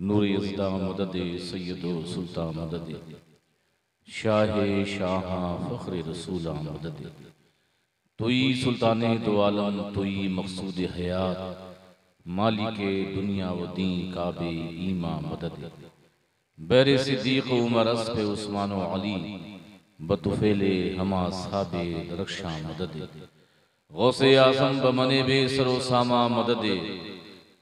नूर यज़दा मदद सैयदो सुल्तान मदद शाह शाह फ़ख्र रसूला मदद तुई सुल्ताने दो आलम तुई मकसूद हयात मालिके दुनिया व दीन काबे ईमा मदद बैर सिद्दीक़ उमर अस्फ़ उस्मान व अली बतुफ़ेले हमा साबे रक्षा मदद गौसे आज़म बमने बे सरो सामा मदद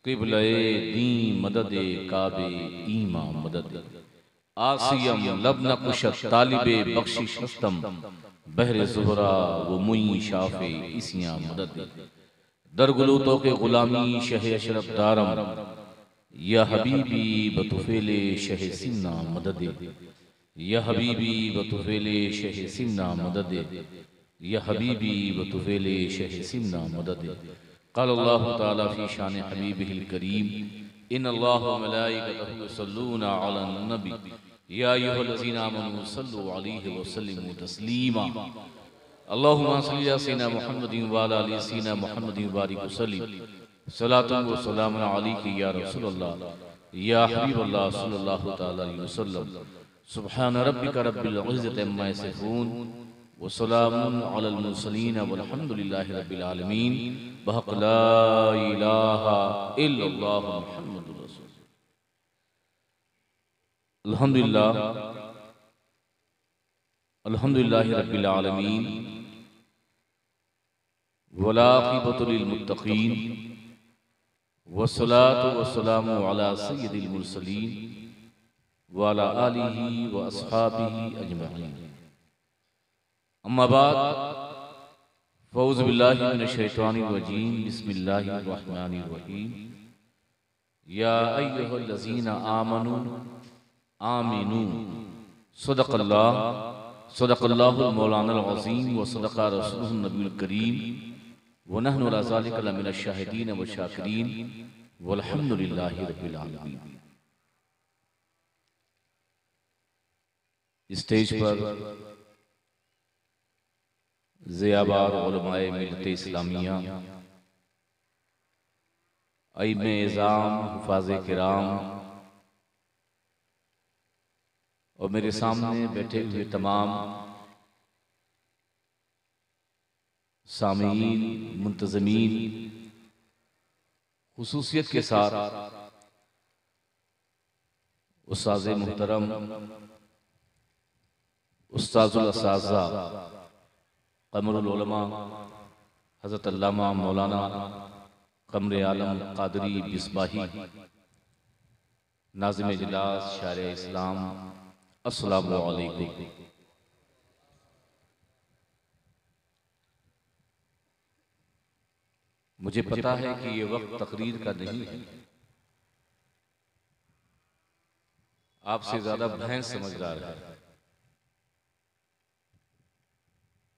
क़िबले दी मदद काबे ईमा मदद आसियम लबन कुशत तालिबे बख्शिश हस्तम बहरे ज़ुहरा व मुई शाफ़े इसिया मदद दरगुलूतों के ग़ुलामी शह अशरफ दारम या हबीबी बतुफ़ेले शह सिन्ना मदद या हबीबी बतुफ़ेले शह सिन्ना मदद या हबीबी बतुफ़ेले शह सिन्ना मदद क़ाल अल्लाहु तआला फ़ी शान हबीबिहिल करीम इन्नल्लाह व मलाइकतहु युसल्लूना अलन नबी या अय्युहल्लज़ीना आमनू सल्लु अलैहि व सल्लिमू तस्लीमा अल्लाहुम्मा सल्लि अला सय्यिदिना मुहम्मदिन व अला आलि सय्यिदिना मुहम्मदिन व बारिक वसल्लिम सलातन व सलामुन अलैका या रसूलल्लाह या हबीबल्लाह सल्लल्लाहु तआला अलैहि वसल्लम सुब्हान रब्बिका रब्बिल इज़्ज़ति अम्मा यसिफून व सलामुन अलल मुरसलीन वल्हम्दुलिल्लाहि रब्बिल आलमीन बहक़ ला इलाहा इल्लल्लाह मुहम्मदुर रसूल। अल्हम्दुलिल्लाह अल्हम्दुलिल्लाहि रब्बिल आलमीन वला आक़िबतु लिल मुत्तक़ीन वस्सलातु वस्सलामु अला सय्यिदिल मुरसलीन व अला आलिहि व अस्हाबिहि अजमईन। अम्मा बाद फ़ौज़ु बिल्लाहि मिनश शैतानिर रजीम बिस्मिल्लाहिर रहमानिर रहीम या अय्युहल्लज़ीना आमनू आमिनू सदक़ल्लाहुल मौलानाल अज़ीम व सदक़ा रसूलुहुन नबियुल करीम व नहनु अला ज़ालिका लमिनश शाहिदीन व शाकिरीन वल्हम्दुलिल्लाहि रब्बिल आलमीन। स्टेज पर ज़ियाबार उलमाए मिल्लत इस्लामिया, आइम्मे इज़ाम, हुफ़ाज़े किराम और मेरे सामने बैठे हुए तमाम सामीन मुंतज़मीन, खुसूसियत के साथ उस्ताज़े मुहतरम उस्ताज़ुल असाज़ा क़मरुल उलमा हज़रत अल्लामा मौलाना क़मरे आलम क़ादरी बिस्बाही नाज़िम इजलास शारे इस्लाम, अस्सलामु अलैकुम। मुझे पता है कि ये वक्त तकरीर का नहीं है, आपसे ज्यादा भैंस समझदार है।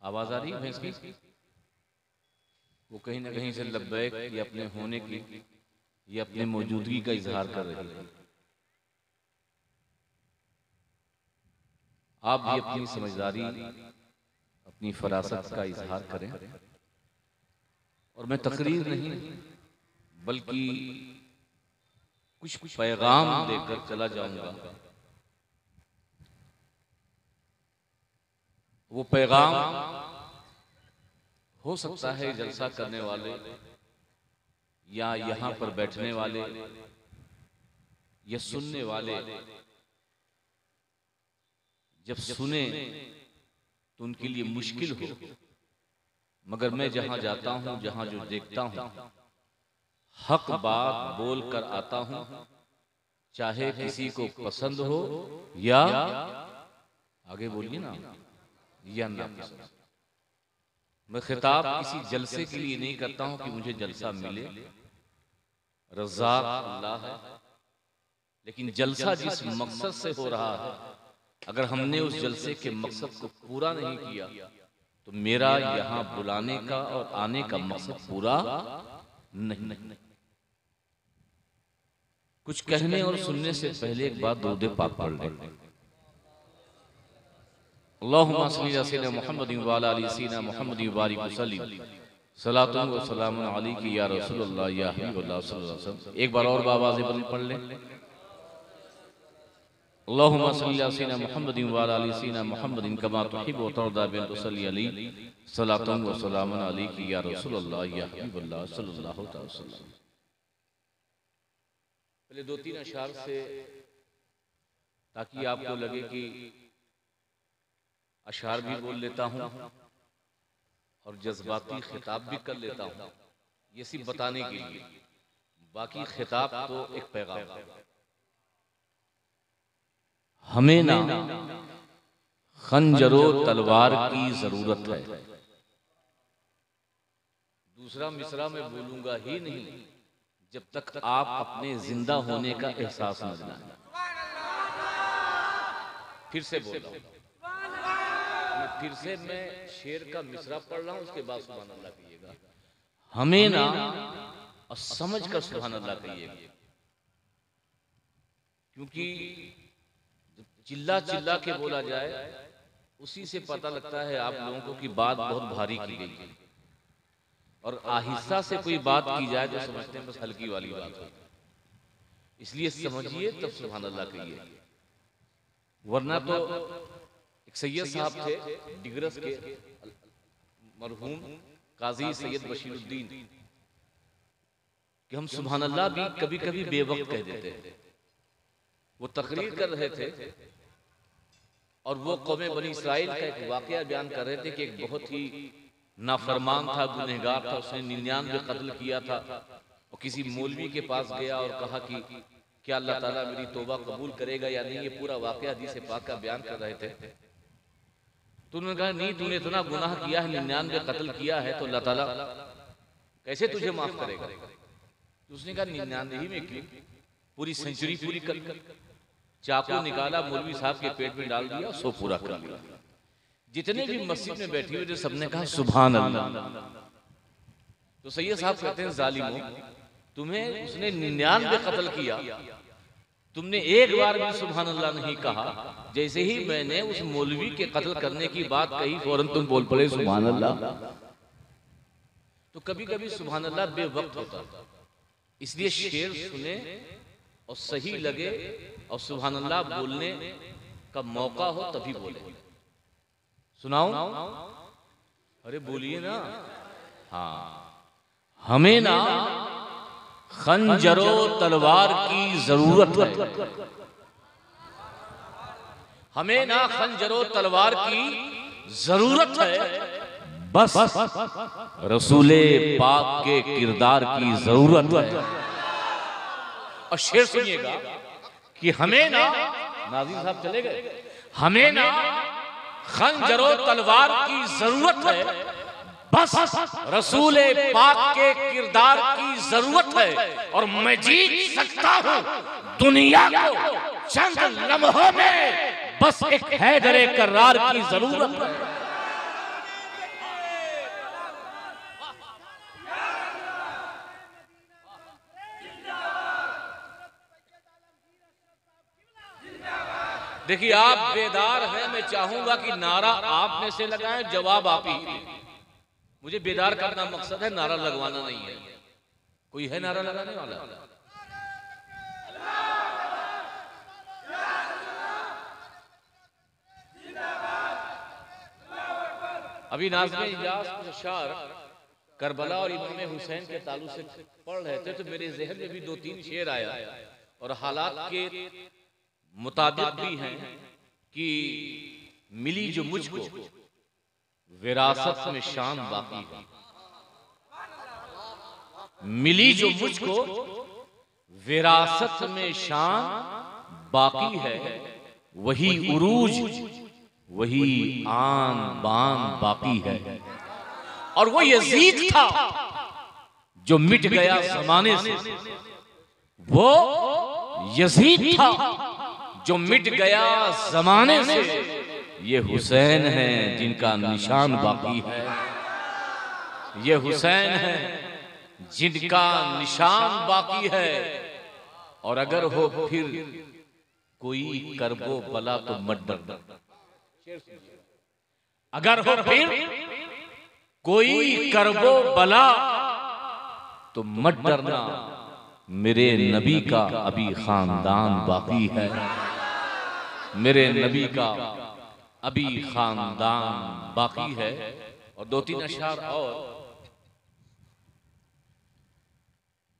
आवाज आ रही है भैंस की? वो कहीं ना कहीं से लब्बैक या अपने होने की या अपने मौजूदगी का इजहार कर रही है। आप भी अपनी समझदारी अपनी फरासत का इजहार करें। और मैं तकरीर नहीं बल्कि कुछ पैगाम देकर चला जाऊंगा। वो पैगाम हो सकता है जलसा करने वाले या यहां पर बैठने वाले या सुनने वाले जब सुने तो उनके लिए मुश्किल हो, मगर मैं जहां जाता हूं, जहां जो देखता हूं, हक बात बोल कर आता हूं, चाहे किसी को पसंद हो या आगे बोलिए ना या ना पसंद। मैं खिताब किसी जलसे के लिए नहीं करता हूं कि मुझे जलसा मिले, रज़ाक अल्लाह है। लेकिन जलसा जिस मकसद से हो रहा है, अगर हमने उस जलसे के मकसद को पूरा नहीं किया तो मेरा यहां बुलाने का और आने का मकसद पूरा नहीं। कुछ कहने और सुनने से पहले एक बात दुरूद पाक पढ़ लें। अल्लाहुम्मा सल्ली अला सय्यिदिना मुहम्मदिन व अला आलि सय्यिदिना मुहम्मदिन व बारिक वसल्लिम सलातुन व सलामुन अलैका या रसूलल्लाह या हबीबल्लाह सल्लल्लाहु अलैहि वसल्लम। एक बार और बावाज़ बुलंद पढ़ लें। अल्लाहुम्मा सल्ली अला सय्यिदिना मुहम्मदिन व अला आलि सय्यिदिना मुहम्मदिन कमा तुहिब्बु व तर्दा बिन तुसल्ली अलैहि सलातन व सलामन अलैका या रसूलल्लाह या हबीबल्लाह सल्लल्लाहु अलैहि वसल्लम। पहले दो तीन अशआर से, ताकि आपको लगे कि अशआर भी बोल लेता हूँ और जज्बाती खिताब भी कर लेता हूँ, ये सिर्फ बताने के लिए, बाकी खिताब तो एक पैगाम है। हमें ना खंजरो तलवार की जरूरत है। दूसरा मिसरा मैं बोलूंगा ही नहीं जब तक आप अपने जिंदा होने का एहसास न दिलाएं। फिर से बोल रहा हूं, फिर से मैं शेर का मिसरा पढ़ रहा हूं, उसके बाद सुभान अल्लाह कहिएगा। हमें ना और समझ कर सुभान अल्लाह कहिएगा, क्योंकि चिल्ला चिल्ला के बोला जाए उसी से पता लगता है आप लोगों को कि बात बहुत भारी की गई है, और आहिस्ता से कोई बात की जाए तो समझते हैं बस हल्की वाली बात है। इसलिए समझिए तब सुभान अल्लाह कहिए, वरना तो एक सैयद साहब थे डिगरस के, मरहूम काजी सैयद बशीरुद्दीन, कि हम सुभान अल्लाह भी कभी कभी बेवक्त कह देते हैं। वो तकरीर कर रहे थे और वो कौमे बनी इस्राइल का एक वाकया बयान कर रहे थे कि एक बहुत ही नाफरमान था, गुनहगार था, उसने 99 कत्ल किया था, और किसी मौलवी के पास गया और कहा कि क्या अल्लाह ताला मेरी तौबा कबूल करेगा या नहीं। ये पूरा वाकया हदीस पाक का बयान कर रहे थे। तो उन्होंने कहा नहीं, तूने इतना गुनाह किया है, 99 कत्ल किया है, तो अल्लाह ताला कैसे तुझे माफ करेगा। तो उसने कहा 99 में क्यों, पूरी सेंचुरी पूरी कर। चाकू निकाला, मौलवी साहब के पेट में डाल दिया, सो पूरा कर लिया। जितने भी मस्जिद में बैठे हुए थे सबने कहा सुभान अल्लाह। तो सैयद साहब कहते हैं जालिमों, तुम्हें उसने 99 कत्ल किया, तुमने एक बार भी सुभान अल्लाह नहीं कहा। जैसे ही मैंने उस मौलवी के कत्ल करने की बात कही फौरन तुम बोल पड़े सुभान अल्लाह। तो कभी कभी सुभान अल्लाह बेवक्त होता, इसलिए शेर सुने और सही लगे और सुभान अल्लाह बोलने का मौका हो तभी बोले। सुनाऊं? अरे बोलिए ना। हाँ, हमें ना खंजरो तलवार की जरूरत है। हमें ना खंजरो तलवार की जरूरत है, बस रसूले पाक के किरदार की जरूरत है। और शेर सुनिएगा कि हमें ना, नाज़िम साहब चले गए, हमें ना खंजरो तलवार की जरूरत है, बस रसूले पाक के किरदार की जरूरत है। और मैं जीत सकता हूं दुनिया को चंद लम्हों में, बस एक हैदरे कर्रार की जरूरत है। देखिए आप बेदार हैं, मैं चाहूंगा कि नारा आप में से लगाएं, जवाब आप ही। मुझे बेदार करना मकसद है, नारा लगवाना नहीं है। कोई है नारा लगाने वाला? अभी नाज़िम इजाज़ कुछ अशआर करबला और इमाम हुसैन के ताल्लुक से पढ़ रहे थे, तो मेरे ज़हन में भी 2-3 शेर आया और हालात के मुताबिक भी हैं कि मिली जो मुझको विरासत में शान बाकी है। मिली जो मुझको विरासत में शान बाकी है, वही उरूज वही आन बान बाकी है। और वो यजीद था जो मिट गया जमाने से, वो यजीद था जो मिट गया जमाने से। ये हुसैन है जिनका निशान बाकी है, ये हुसैन है जिनका निशान बाकी है। और अगर हो फिर कोई करबो बला तो मत डरना, अगर हो फिर कोई करबो बला तो मत डरना, मेरे नबी का अभी खानदान बाकी है। मेरे नबी का अभी खानदान बाकी है। और 2-3 अशआर और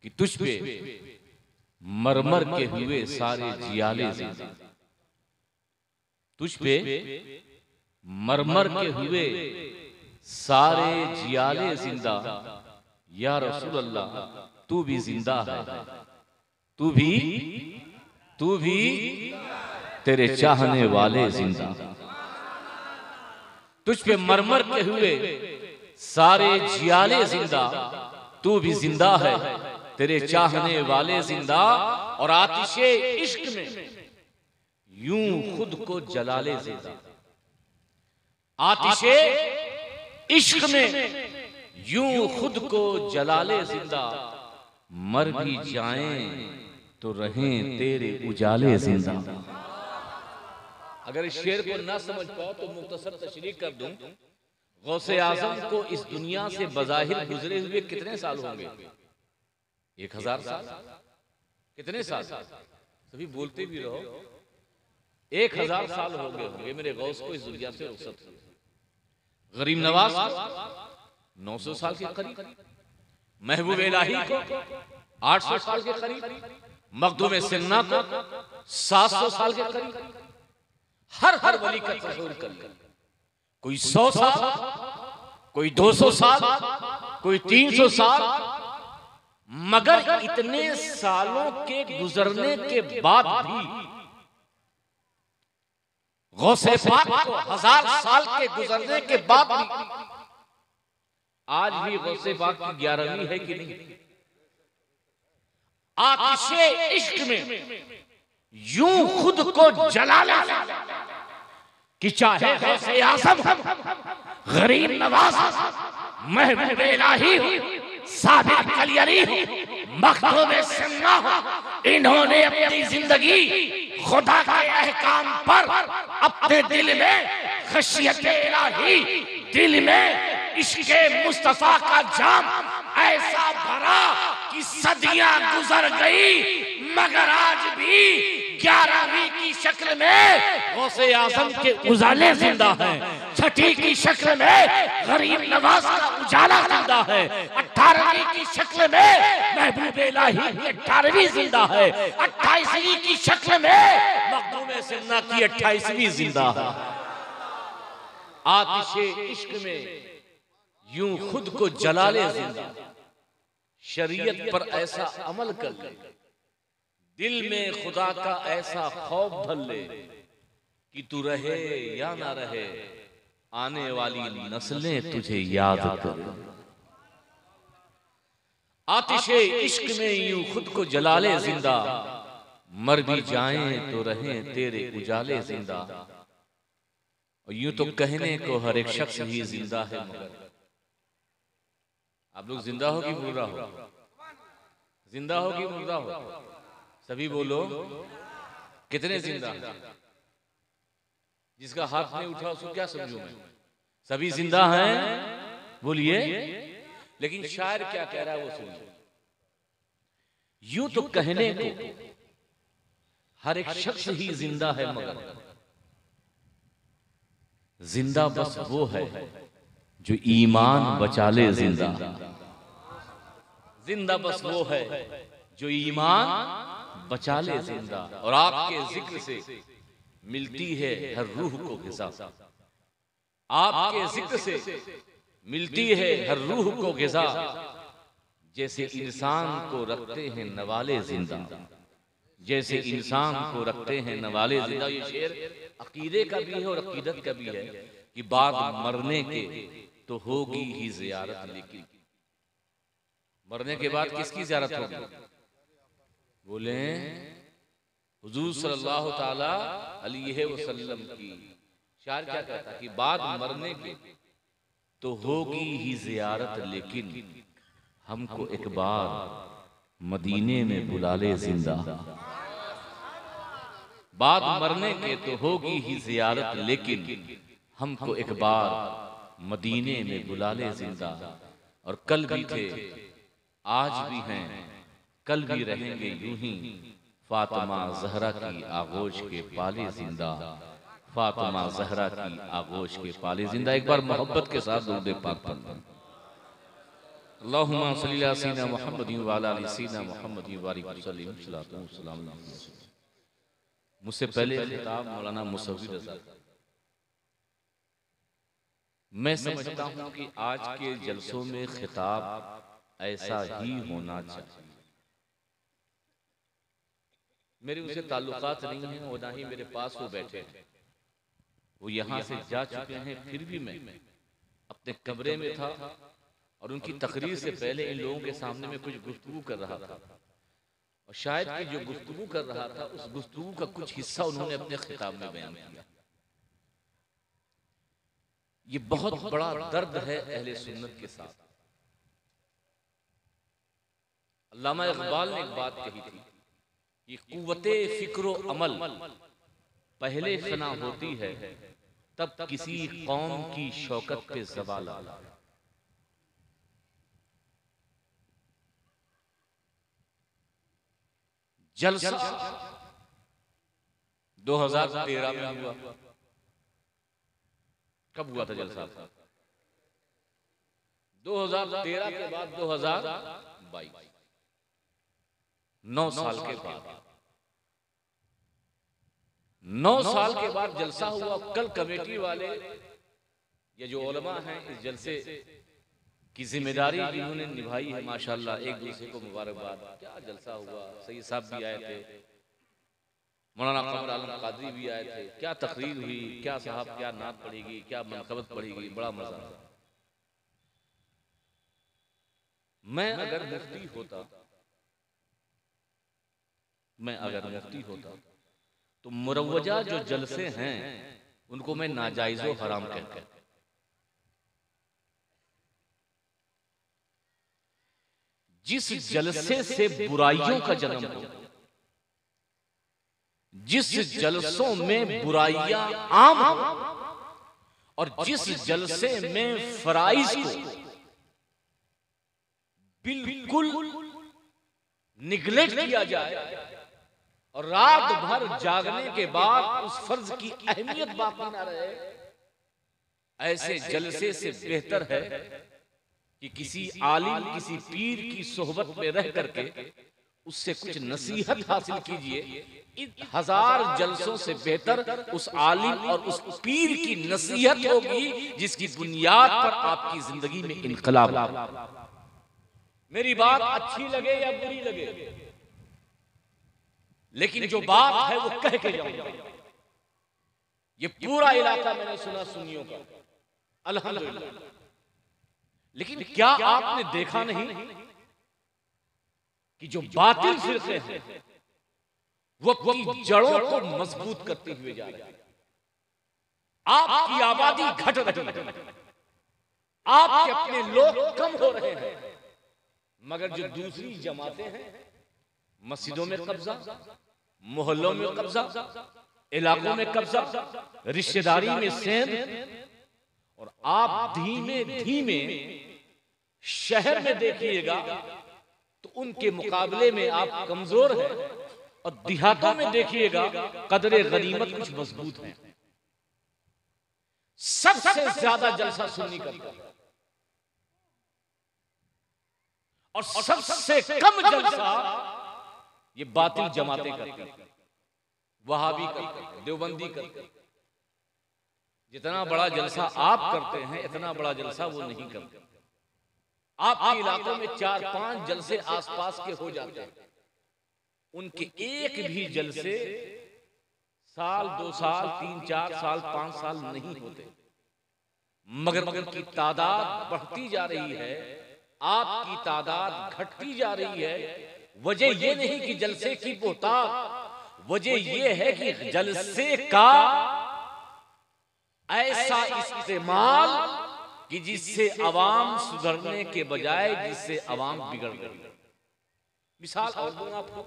कि तुझ पे मरमर के हुए सारे जियाले जिंदा, तुझ पे मरमर के हुए सारे जियाले जिंदा, या रसूल अल्लाह तू भी जिंदा है, तू भी तेरे चाहने वाले जिंदा। तुझ पे मरमर के हुए सारे जियाले जिंदा, तू भी जिंदा है, तेरे चाहने वाले जिंदा। और आतिशे इश्क में यूं खुद को जलाले जिंदा, आतिशे इश्क में यूं खुद को जलाले जिंदा, मर भी जाएं तो रहें तेरे उजाले जिंदा। अगर इस शेर को ना समझ पाओ तो मुख्तसर तशरीह कर दूं। गौसे आजम को इस दुनिया से बज़ाहिर गुजरे हुए कितने साल होंगे? 1000 साल। कितने साल? सभी बोलते भी रहो। 1000 साल हो गए होंगे मेरे गौस को इस दुनिया से रुखसत। गरीब नवाज 900 साल के करीब, महबूब इलाही को 800 साल के करीब, मखदूम सिन्ना को 700 साल के करीब। हर वली का तस्वीर कर, कोई 100 साल, कोई 200 साल, कोई 300 साल। मगर इतने सालों के गुजरने के बाद भी गौसे पाक को 1000 साल के गुजरने के बाद भी आज भी गौसे पाक की 11वीं है कि नहीं? आतिशे इश्क में यूं खुद को जला ले कि चाहे गौसे आज़म गरीब नवाज, महबूब इलाही, साबिर कलियरी, मखदूम सिन्ना हो, इन्होंने अपनी जिंदगी खुदा के अहकाम पर अपने दिल में खशियत इलाही, दिल में इश्क़े मुस्तफा का जाम ऐसा भरा कि सदियां गुजर गई मगर आज भी 11वीं की शक्ल में गौसे आज़म के उजाले जिंदा है, 6ठी की शक्ल में गरीब नवाज का उजाला जिंदा है, 18वीं की शक्ल में महबूब इलाही की 18वीं जिंदा है, 28वीं की शक्ल में मखदूम सिन्ना की 28वीं जिंदा है। आतिशे इश्क में यूं खुद को जला ले जिंदा, शरीयत पर ऐसा अमल कर ले, दिल में खुदा का ऐसा खौफ भर ले कि तू रहे या ना रहे, आने वाली नस्लें तुझे याद कर। आतिशे इश्क में यूं खुद को जला ले जिंदा, मर भी जाएं तो रहें तेरे उजाले जिंदा। और यूं तो कहने को हर एक शख्स ही जिंदा है, मगर आप लोग जिंदा हो कि मुर्दा हो? जिंदा हो कि मुर्दा हो? सभी बोलो, कितने जिंदा? जिसका हाथ नहीं उठा उसको क्या समझूं मैं? सभी जिंदा हैं, बोलिए। लेकिन शायर क्या कह रहा है वो सुनिए। यूं तो कहने को हर एक शख्स ही जिंदा है, मगर जिंदा बस वो है जो ईमान बचा ले जिंदा। जिंदा बस वो है जो ईमान बचा ले जिंदा। और आपके जिक्र से मिलती है हर रूह को ग़िज़ा, आपके जिक्र से मिलती है हर रूह को ग़िज़ा। जैसे इंसान को रखते हैं नवाले जिंदा, जैसे इंसान को रखते हैं नवाले जिंदा। ये शेर अकीदे का भी है और अकीदत का भी है कि बाद मरने के तो होगी ही ज़ियारत, लेकिन मरने के बाद किसकी ज़ियारत होगी? बोले हुजूर सल्लल्लाहु ताला अलैहि वसल्लम की। शायर क्या कहता कि बाद मरने के तो होगी ही ज़ियारत, लेकिन हमको एक बार मदीने में बुला ले जिंदा। बाद मरने के तो होगी ही ज़ियारत, लेकिन हमको एक बार मदीने में बुला ले जिंदा। और कल भी थे, आज भी हैं, कल भी रहेंगे यूं ही फातिमा जहरा की आगोश के पाले जिंदा, फातिमा जहरा की आगोश के पाले जिंदा। एक बार मोहब्बत के साथ दुरूद पाक पढ़ना। अल्लाहुम्मा सल्ली अला सय्यिदिना मुहम्मदिन व अला आलि सय्यिदिना मुहम्मदिन व बारिक वसल्लिम सल्लल्लाहु अलैहि वसल्लम। मुझसे पहले खिताब मौलाना मुसव्विर रज़ा। मैं समझता हूं कि आज के जलसों में खिताब ऐसा ही होना चाहिए। मेरे उनसे ताल्लुकात नहीं है और ना ही मेरे पास वो बैठे हैं, वो यहां से जा चुके हैं। फिर भी मैं अपने कमरे में था और उनकी तकरीर से पहले इन लोगों के सामने में कुछ गुफ्तगू कर रहा था, और शायद कि जो गुफ्तगू कर रहा था उस गुफ्तगू का कुछ हिस्सा उन्होंने अपने खिताब में बयान किया। ये बहुत बड़ा दर्द है अहले सुन्नत के साथ। अल्लामा इकबाल ने एक बात कही थी कि कुव्वते फिक्र अमल पहले फना होती है, तब किसी कौम की शौकत पे ज़वाल आता है। जलसा 2013 में हुआ। कब हुआ था जलसा? 2013 के बाद 2022, 9 साल के बाद, 9 साल के बाद जलसा हुआ। कल कमेटी वाले, ये जो उलमा हैं, इस जलसे की जिम्मेदारी जिन्होंने निभाई है, माशाअल्लाह, एक दूसरे को मुबारकबाद। क्या जलसा हुआ, सैयद साहब भी आए थे, मौलाना कमर आलम कादरी भी आए थे, क्या तकरीर हुई, क्या साहब क्या नात पढ़ेगी, क्या मनकबत पढ़ेगी, बड़ा मजा। मैं अगर मुफ्ती होता तो मुरव्वजा जो जलसे हैं उनको मैं नाजायज़ो हराम कहता। जिस जलसे से बुराइयों का जन्म हो, जिस जलसों में बुराइयां आम हो, और जिस जलसे में फराइज को बिल्कुल निगलेक्ट किया जाए और रात भर जागने के बाद उस फर्ज की अहमियत बाकी ना रहे, ऐसे जलसे से बेहतर है कि किसी आलिम, किसी पीर की सोहबत में रह करके उससे कुछ नसीहत हासिल कीजिए। इन 1000 जलसों से बेहतर उस आलिम और उस पीर की नसीहत होगी जिसकी बुनियाद पर आपकी जिंदगी में इनकलाब। मेरी बात अच्छी लगे या बुरी लगे, लेकिन जो बात है वो कह के जाऊंगा। ये पूरा इलाका मैंने सुना सुन्नियों का, अल्हम्दुलिल्लाह। लेकिन क्या आपने देखा नहीं कि जो बातिल फिरके हैं वो अपनी जड़ों को मजबूत करते हुए जा रहे हैं। आपकी आबादी घट रही है, आपके अपने लोग कम हो रहे हैं, मगर जो दूसरी जमातें हैं, मस्जिदों में कब्जा, मोहल्लों में कब्जा, इलाकों में कब्जा, रिश्तेदारी में सेंध, और आप धीमे धीमे शहर में देखिएगा तो उनके मुकाबले में आप कमजोर हैं, और देहातों में देखिएगा कदरे गनीमत कुछ मजबूत है। सबसे ज्यादा जलसा सुन्नी करता है और सबसे कम जलसा ये बातिल जमातें करती हैं, वहाबी करते हैं, देवबंदी करते हैं। जितना बड़ा जलसा आप करते हैं इतना बड़ा जलसा वो नहीं करते। आपके इलाकों में 4-5 जलसे आसपास के हो जाते हैं, उनके एक भी जलसे साल 2 साल 3-4 साल 5 साल नहीं होते, मगर उनकी तादाद बढ़ती जा रही है, आपकी तादाद घटती जा रही है। वजह यह नहीं कि जलसे की बोहतात, वजह यह है कि जलसे का ऐसा इस्तेमाल कि जिससे अवाम सुधरने के बजाय जिससे अवाम बिगड़ गई। मिसाल और दूंगा आपको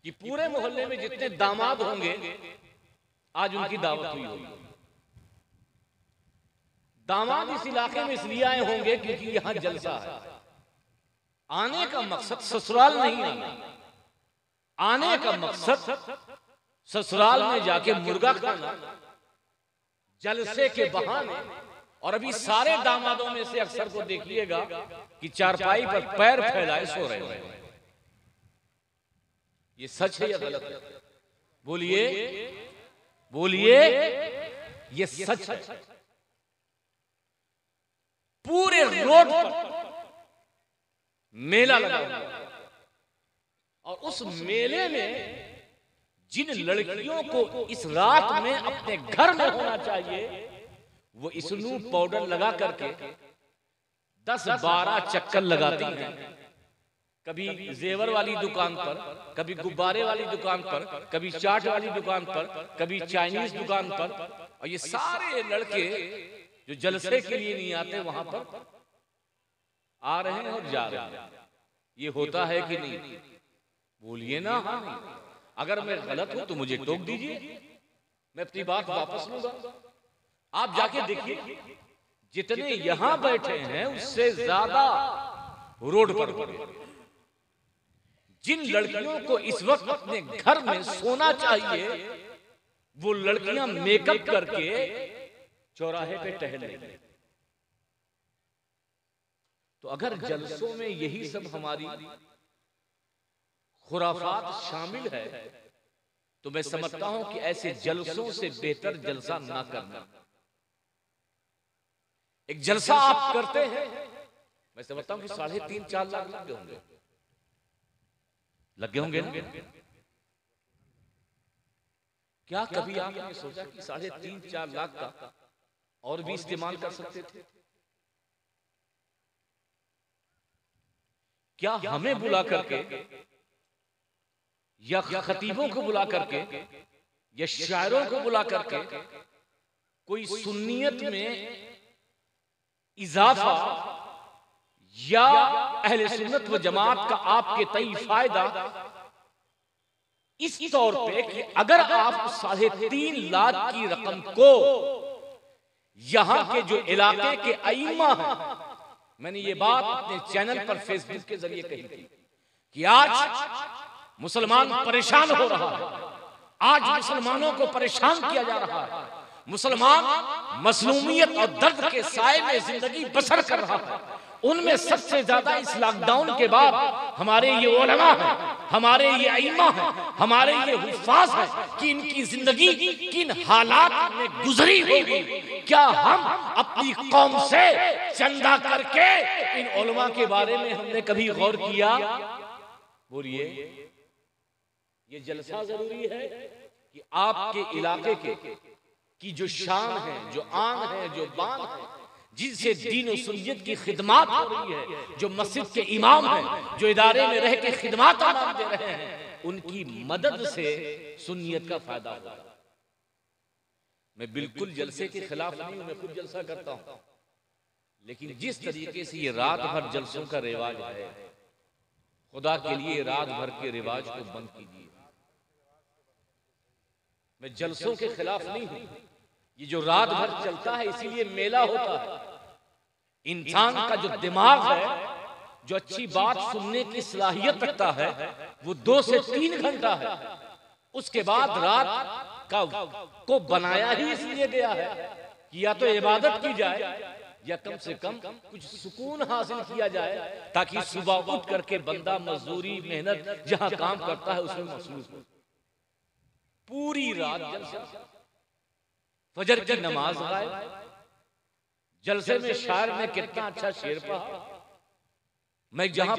कि पूरे मोहल्ले में जितने दामाद होंगे आज उनकी दावत हुई होगी। दामाद इस इलाके में इसलिए आए होंगे क्योंकि यहां जलसा है। आने का मकसद ससुराल नहीं आना, आने का मकसद ससुराल में जाके मुर्गा खाना, जलसे के बहाने। और अभी सारे दामादों में से अक्सर को देखिएगा कि चारपाई पर पैर फैलाए सो रहे हैं। ये सच है या गलत है? बोलिए बोलिए, ये सच है। पूरे रोड पर मेला लगा हुआ और उस मेले में जिन लड़कियों को इस रात में अपने घर में होना चाहिए, वो स्नूप पाउडर लगा करके 10-12 चक्कर लगाती हैं। कभी जेवर वाली दुकान पर, कभी गुब्बारे वाली दुकान पर, कभी चाट वाली दुकान पर, कभी चाइनीज दुकान पर। और ये सारे लड़के जो जलसे के लिए नहीं आते वहां पर आ रहे हैं और जा रहे हैं। ये होता है कि नहीं? बोलिए ना। अगर मैं गलत हूं तो मुझे टोक दीजिए, मैं अपनी बात वापस लूंगा। आप जाके देखिए, जितने यहां बैठे हैं उससे ज्यादा रोड पर जिन लड़कियों को इस वक्त अपने घर में सोना चाहिए, वो लड़कियां मेकअप करके चौराहे पे टहल रही हैं। तो अगर जलसों में यही सब हमारी खुराफात शामिल है, तो मैं समझता हूं कि ऐसे जलसों से बेहतर जलसा ना करना। एक जलसा आप करते हैं, मैं समझता हूं कि 3.5-4 लाख लगे होंगे, लगे होंगे ना? क्या कभी आपने सोचा कि 3.5-4 लाख का और भी इस्तेमाल कर सकते थे? क्या हमें बुला करके या खतीबों को बुला करके या शायरों को बुला करके कोई सुन्नियत में इजाफा या अहले सुन्नत व जमात का आपके तई फायदा इस तौर पे कि अगर आप 3.5 लाख की रकम को यहां के जो इलाके के अइम्मा हैं, मैंने ये बात अपने चैनल पर फेसबुक के जरिए कही थी कि आज मुसलमान परेशान हो रहा है, आज मुसलमानों को परेशान किया जा रहा है, मुसलमान मजलूमियत और दर्द के साए में जिंदगी बसर कर रहा है। उनमें सबसे ज्यादा इस लॉकडाउन के बाद हमारे ये उलमा हैं, हमारे ये अइम्मा हैं, हमारे ये हुफ़ाज़ हैं कि इनकी जिंदगी किन हालात में गुजरी होगी। क्या हम अपनी कौम से चंदा करके इन उलमा के बारे में हमने कभी गौर किया? बोलिए, ये जलसा जरूरी है कि आपके इलाके की जो शान है, जो आन है, जो बान है, जिनसे दीन और सुन्नियत की खिदमत हो रही है, जो मस्जिद के इमाम हैं, जो इदारे में रह के खिदमत अंजाम दे रहे हैं, उनकी मदद से सुन्नियत का फायदा होगा। मैं बिल्कुल जलसे के खिलाफ नहीं हूं, मैं खुद जलसा करता हूं, लेकिन जिस तरीके से ये रात भर जलसों का रिवाज है, खुदा के लिए रात भर के रिवाज को बंद कीजिए। मैं जलसों के खिलाफ नहीं हूं, ये जो रात भर चलता है इसीलिए मेला होता है। इंसान का जो दिमाग है, जो अच्छी बात सुनने की सलाहियत रखता है, वो 2 से 3 घंटा है। उसके बाद रात को बनाया ही इसलिए गया है कि या तो इबादत की जाए या कम से कम कुछ सुकून हासिल किया जाए, ताकि सुबह उठ करके बंदा मजदूरी मेहनत जहां काम करता है उसमें मसरूफ हो। पूरी रात जलसा, फजर की नमाज गायब, जलसे में शायर ने कितना अच्छा शेर पढ़ा। मैं जहां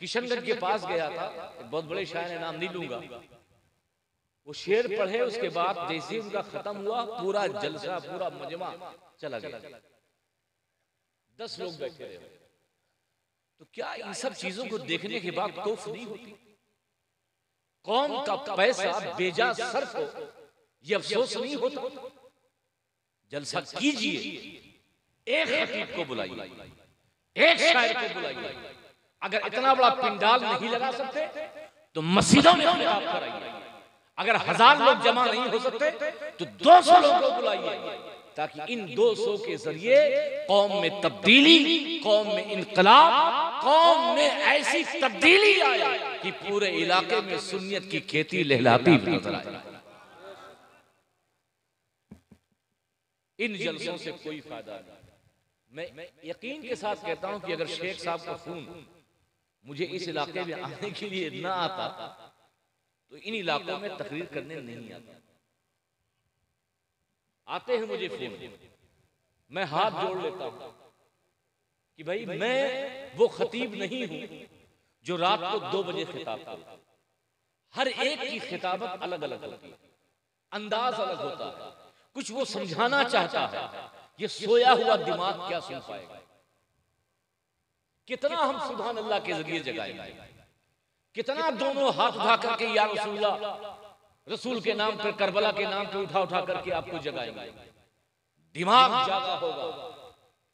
किशनगंज के पास गया था, एक बहुत बड़े शायर ने, नाम नहीं लूंगा, वो शेर पढ़े, उसके बाद जैसे उनका खत्म हुआ पूरा जलसा, पूरा मजमा चला गया। 10 लोग बैठे रहे। तो क्या इन सब चीजों को देखने के बाद खौफ नहीं होती? कौम का पैसा बेजा सर्फ हो, ये अफसोस नहीं होता? जलसा कीजिए, एक खतीब को बुलाइए, एक शायर को बुलाइए। अगर इतना बड़ा पिंडाल नहीं लगा सकते तो मस्जिदों में खिताब कराइए। अगर 1000 लोग जमा नहीं हो सकते तो 200 लोगों को बुलाइए, ताकि इन 200 के जरिए कौम में तब्दीली, कौम में इनकलाब, कौम में ऐसी तब्दीली आई कि पूरे इलाके में सुन्नियत की खेती लहलाती नजर आई। इन जलसों से कोई फायदा नहीं। मैं यकीन के साथ कहता हूं कि अगर शेख साहब का खून मुझे इस इलाके में आने के लिए ना आता तो इन इलाकों में तकरीर करने नहीं आता। आते हैं मुझे फोन, मैं हाथ जोड़ लेता हूं कि भाई मैं वो खतीब नहीं हूं जो रात को 2 बजे खिताब करता। हर एक की खिताबत अलग अलग होती है, अंदाज अलग होता है, कुछ वो समझाना चाहता है, ये सोया हुआ दिमाग क्या सुन पाएगा। कितना हम सुभान अल्लाह के जरिए जगाएंगे, कितना दोनों हाथ उठा करके या रसूलुल्लाह, रसूल के नाम पर, करबला के नाम पे उठा उठा करके आपको जगाएंगे। दिमाग जागा होगा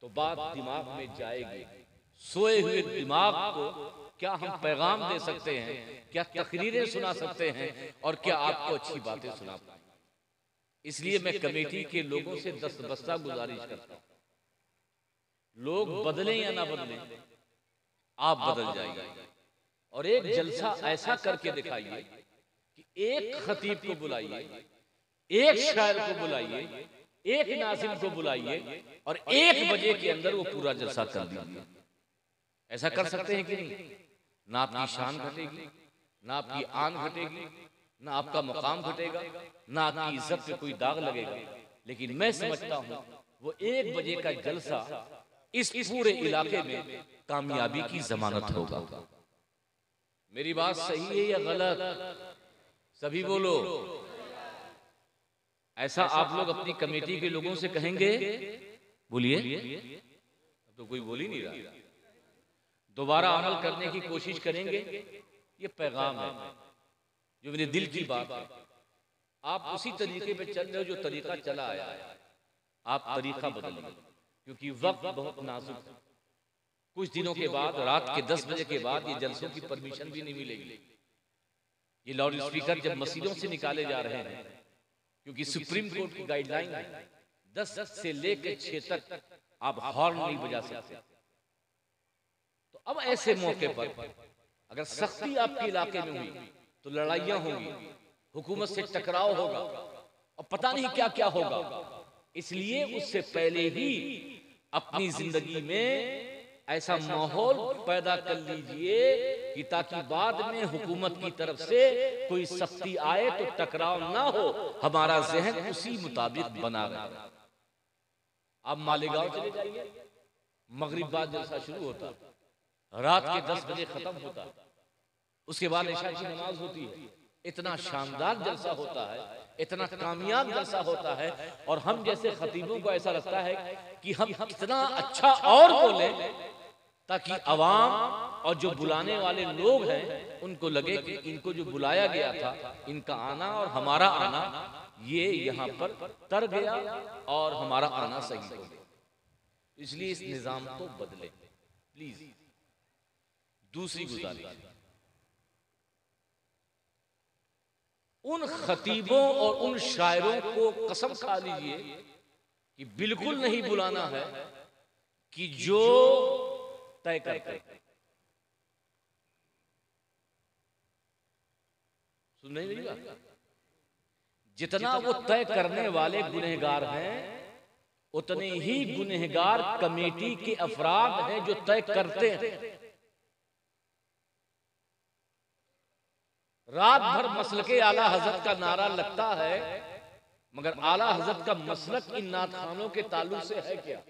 तो बात दिमाग में जाएगी। सोए हुए दिमाग को क्या हम पैगाम दे सकते हैं, क्या तकरीरें सुना सकते हैं और क्या आपको अच्छी बातें सुना पाएंगे। इसलिए मैं कमेटी के लोगों से दस्तबस्ता गुजारिश करता हूं, लोग बदलें या ना बदलें, आप बदल जाइए और एक जलसा ऐसा करके दिखाइए कि एक खतीब को बुलाइए, एक शायर को बुलाइए, एक नाज़िम को बुलाइए और 1 बजे के अंदर वो पूरा जलसा कर दीजिए। ऐसा कर सकते हैं कि नहीं? ना आपकी शान घटेगी, ना आपकी आन घटेगी, ना आपका मकाम घटेगा, ना आपकी इज्जत पे कोई दाग लगेगा। लेकिन मैं समझता हूं वो 1 बजे का जलसा इस पूरे इलाके में कामयाबी की जमानत होगा। मेरी बात सही है या गलत? सभी बोलो। ऐसा आप लोग अपनी कमेटी के लोगों से कहेंगे? बोलिए। अब तो कोई बोल ही नहीं रहा। दोबारा अमल करने की कोशिश करेंगे। ये पैगाम है जो मेरे दिल की बात है। आप उसी तरीके पे चल रहे हो जो तरीका चला आया है, आप तरीका बदलिए, क्योंकि वक्त बहुत नाजुक है। कुछ दिनों के बाद, रात के 10 बजे के बाद ये जलसों की परमिशन भी नहीं मिलेगी। ये लाउड स्पीकर जब मस्जिदों से निकाले जा रहे हैं, क्योंकि सुप्रीम कोर्ट की गाइडलाइन है 10 से लेकर 6 तक आप हॉर्न नहीं बजा सकते। तो अब ऐसे मौके पर अगर सख्ती आपके इलाके में हुई तो लड़ाइयां होंगी, हुकूमत से टकराव होगा और पता नहीं क्या क्या होगा। इसलिए उससे पहले ही अपनी जिंदगी में ऐसा माहौल पैदा कर लीजिए कि ताकि बाद में हुकूमत की तरफ से कोई सख्ती आए तो टकराव ना हो, हमारा जहन उसी मुताबिक बना रहे। आप मालेगांव चले जाइए, मगरिब बाद जलसा शुरू होता, रात के 10 बजे खत्म होता, उसके बाद इशा की नमाज होती है। इतना शानदार जलसा होता है, इतना कामयाब जलसा होता है और हम जैसे खतीबों को ऐसा लगता है कि हम कितना अच्छा और बोले ताकि अवाम और जो बुलाने वाले लोग हैं उनको लगे कि इनको जो बुलाया गया था, इनका आना और हमारा आना ये यहाँ पर तर गया और हमारा आना सही हो गया। इसलिए इस निजाम को बदले प्लीज। दूसरी गुजारिश, उन खतीबों और उन शायरों को कसम खा लीजिए कि बिल्कुल नहीं बुलाना है कि जो तय करते। सुन नहीं मेरी बात? जितना वो तय करने वाले गुनहगार हैं, उतने ही गुनहगार कमेटी के अफराद हैं जो तय करते हैं। रात भर मसलके आला हजरत का नारा लगता है, मगर आला हजरत का मसलक इन नात खानों के ताल्लुक से है क्या?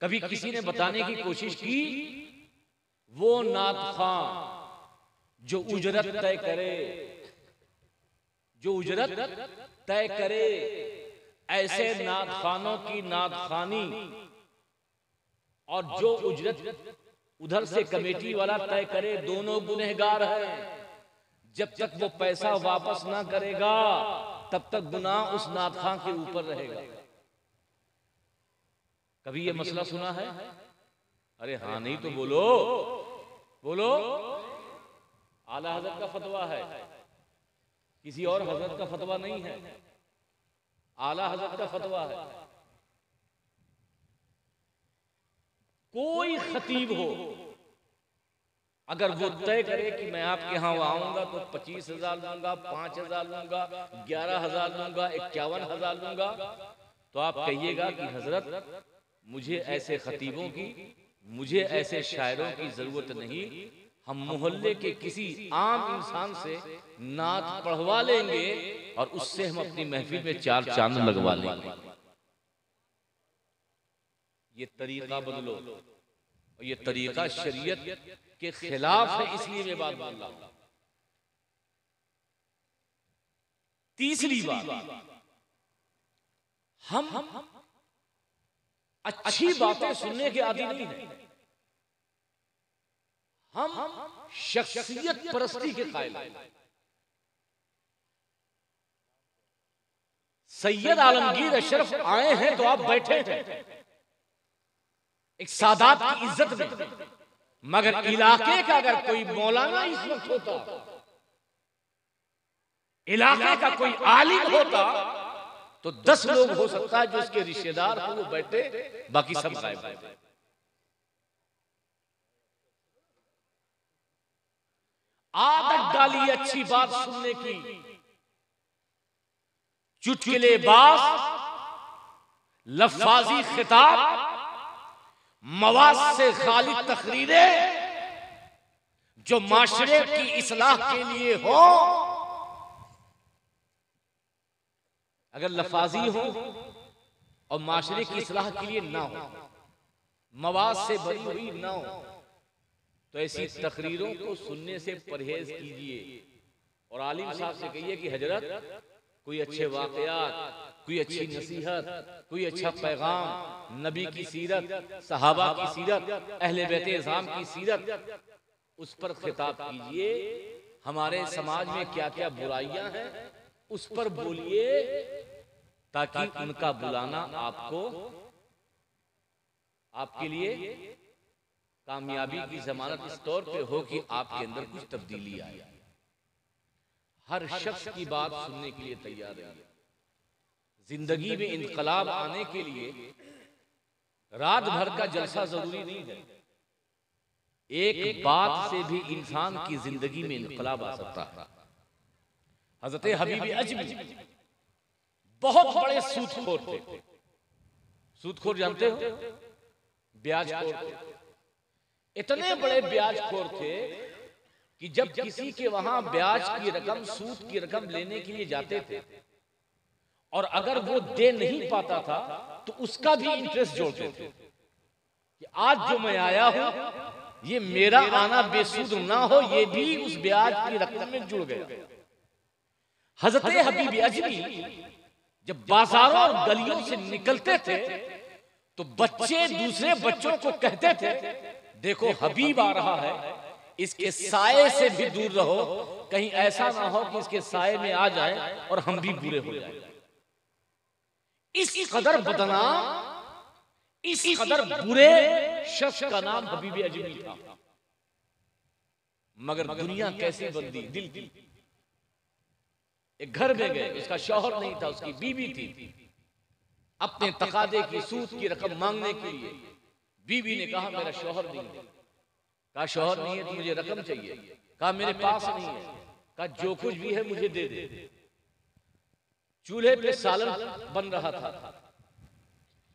कभी किसी ने बताने की कोशिश की? वो नात खान जो उजरत तय करे, जो उजरत तय करे, ऐसे नात खानों की नात खानी और जो उजरत उधर से कमेटी वाला तय करे, दोनों गुनहगार हैं। जब तक वो पैसा वापस ना करेगा तब तक गुनाह उस नात खान के ऊपर रहेगा। कभी ये मसला सुना है? अरे हाँ नहीं तो बोलो, बोलो। आला हजरत का फतवा है, किसी और हजरत का फतवा नहीं है, आला हजरत का फतवा है। कोई खतीब हो अगर वो तय करे कि मैं आपके यहाँ आऊंगा तो 25,000 लूंगा, 5,000 लूंगा, 11,000 लूंगा, 51,000 लूंगा, तो आप कहिएगा कि हजरत मुझे ऐसे खतीबों की, मुझे ऐसे शायरों की जरूरत नहीं, हम मोहल्ले के किसी आम इंसान से नात पढ़वा लेंगे और उससे हम अपनी महफिल में 4 चांद लगवा लेंगे। ये तरीका बदलो, और ये तरीका शरीयत के खिलाफ है, इसलिए मैं बात बोल रहा हूं। तीसरी बात, हम अच्छी बातें सुनने के आदी नहीं है, हम शख्सियत परस्ती के कायल हैं। सैयद आलमगीर अशरफ आए हैं तो आप बैठे हैं एक सादात की इज्जत में, मगर इलाके का अगर कोई मौलाना इस वक्त होता, इलाके का कोई आलिम होता, तो 10 लोग हो सकता है जो उसके रिश्तेदार हो वो बैठे, बाकी सब गायब है। आदत डाली अच्छी बात सुनने की, चुटकुलेबाज, लफ्ज़ी खिताब, मवाद से खाली तकरीरें जो माशरे की इस्लाह के लिए हो। अगर लफाजी हो और माशरे की इस्लाह के लिए ना हो, मवाद से भरी हुई ना हो, तो ऐसी तकरीरों को सुनने से परहेज कीजिए। और आलिम साहब से कहिए कि हजरत कोई अच्छे वाकयात, कोई अच्छी नसीहत, कोई अच्छा पैगाम, नबी की सीरत, सहाबा की सीरत, अहले बैत इज़ाम की सीरत, उस पर खिताब कीजिए। हमारे समाज में क्या क्या बुराइयां हैं उस पर बोलिए, ताकि उनका बुलाना आपको, आपके लिए कामयाबी की जमानत इस तौर पे हो कि आपके अंदर कुछ तब्दीली आए। हर शख्स की बात सुनने के लिए तैयार है। जिंदगी में इनकलाब आने के लिए रात भर का जलसा जरूरी नहीं है, एक बात से भी इंसान की जिंदगी में इनकलाब आ सकता है। हजरत हबीब अजमी बहुत बड़े सूदखोर थे। सूदखोर जानते हो? ब्याजखोर थे। इतने बड़े ब्याजखोर थे कि जब किसी के वहां ब्याज की रकम, सूद की रकम लेने के लिए जाते थे और अगर वो दे नहीं पाता था तो उसका भी इंटरेस्ट जोड़ते थे कि आज जो मैं आया हूं ये मेरा आना बेसूद ना हो, ये भी उस ब्याज की रकम में जुड़ गया। हजरत हबीब अजमी जब बाजारों और गलियों से निकलते थे तो बच्चे दूसरे बच्चों को कहते थे, देखो हबीब आ रहा है, इसके साए से भी दूर रहो, कहीं ऐसा ना हो कि इसके साए में आ जाए और हम भी बुरे हो जाए। इस कदर बदनाम, इस कदर बुरे शख्स का नाम हबीब अजमी था। मगर दुनिया कैसी बंदी दिल की। एक घर में गए, उसका शौहर नहीं था, उसकी बीवी थी। अपने तकादे की, सूद की रकम मांगने के लिए बीवी ने कहा मेरा शौहर नहीं है। कहा शौहर नहीं है तो मुझे रकम चाहिए। कहा मेरे पास नहीं है। कहा जो कुछ भी है मुझे दे दे। चूल्हे पे सालन बन रहा था,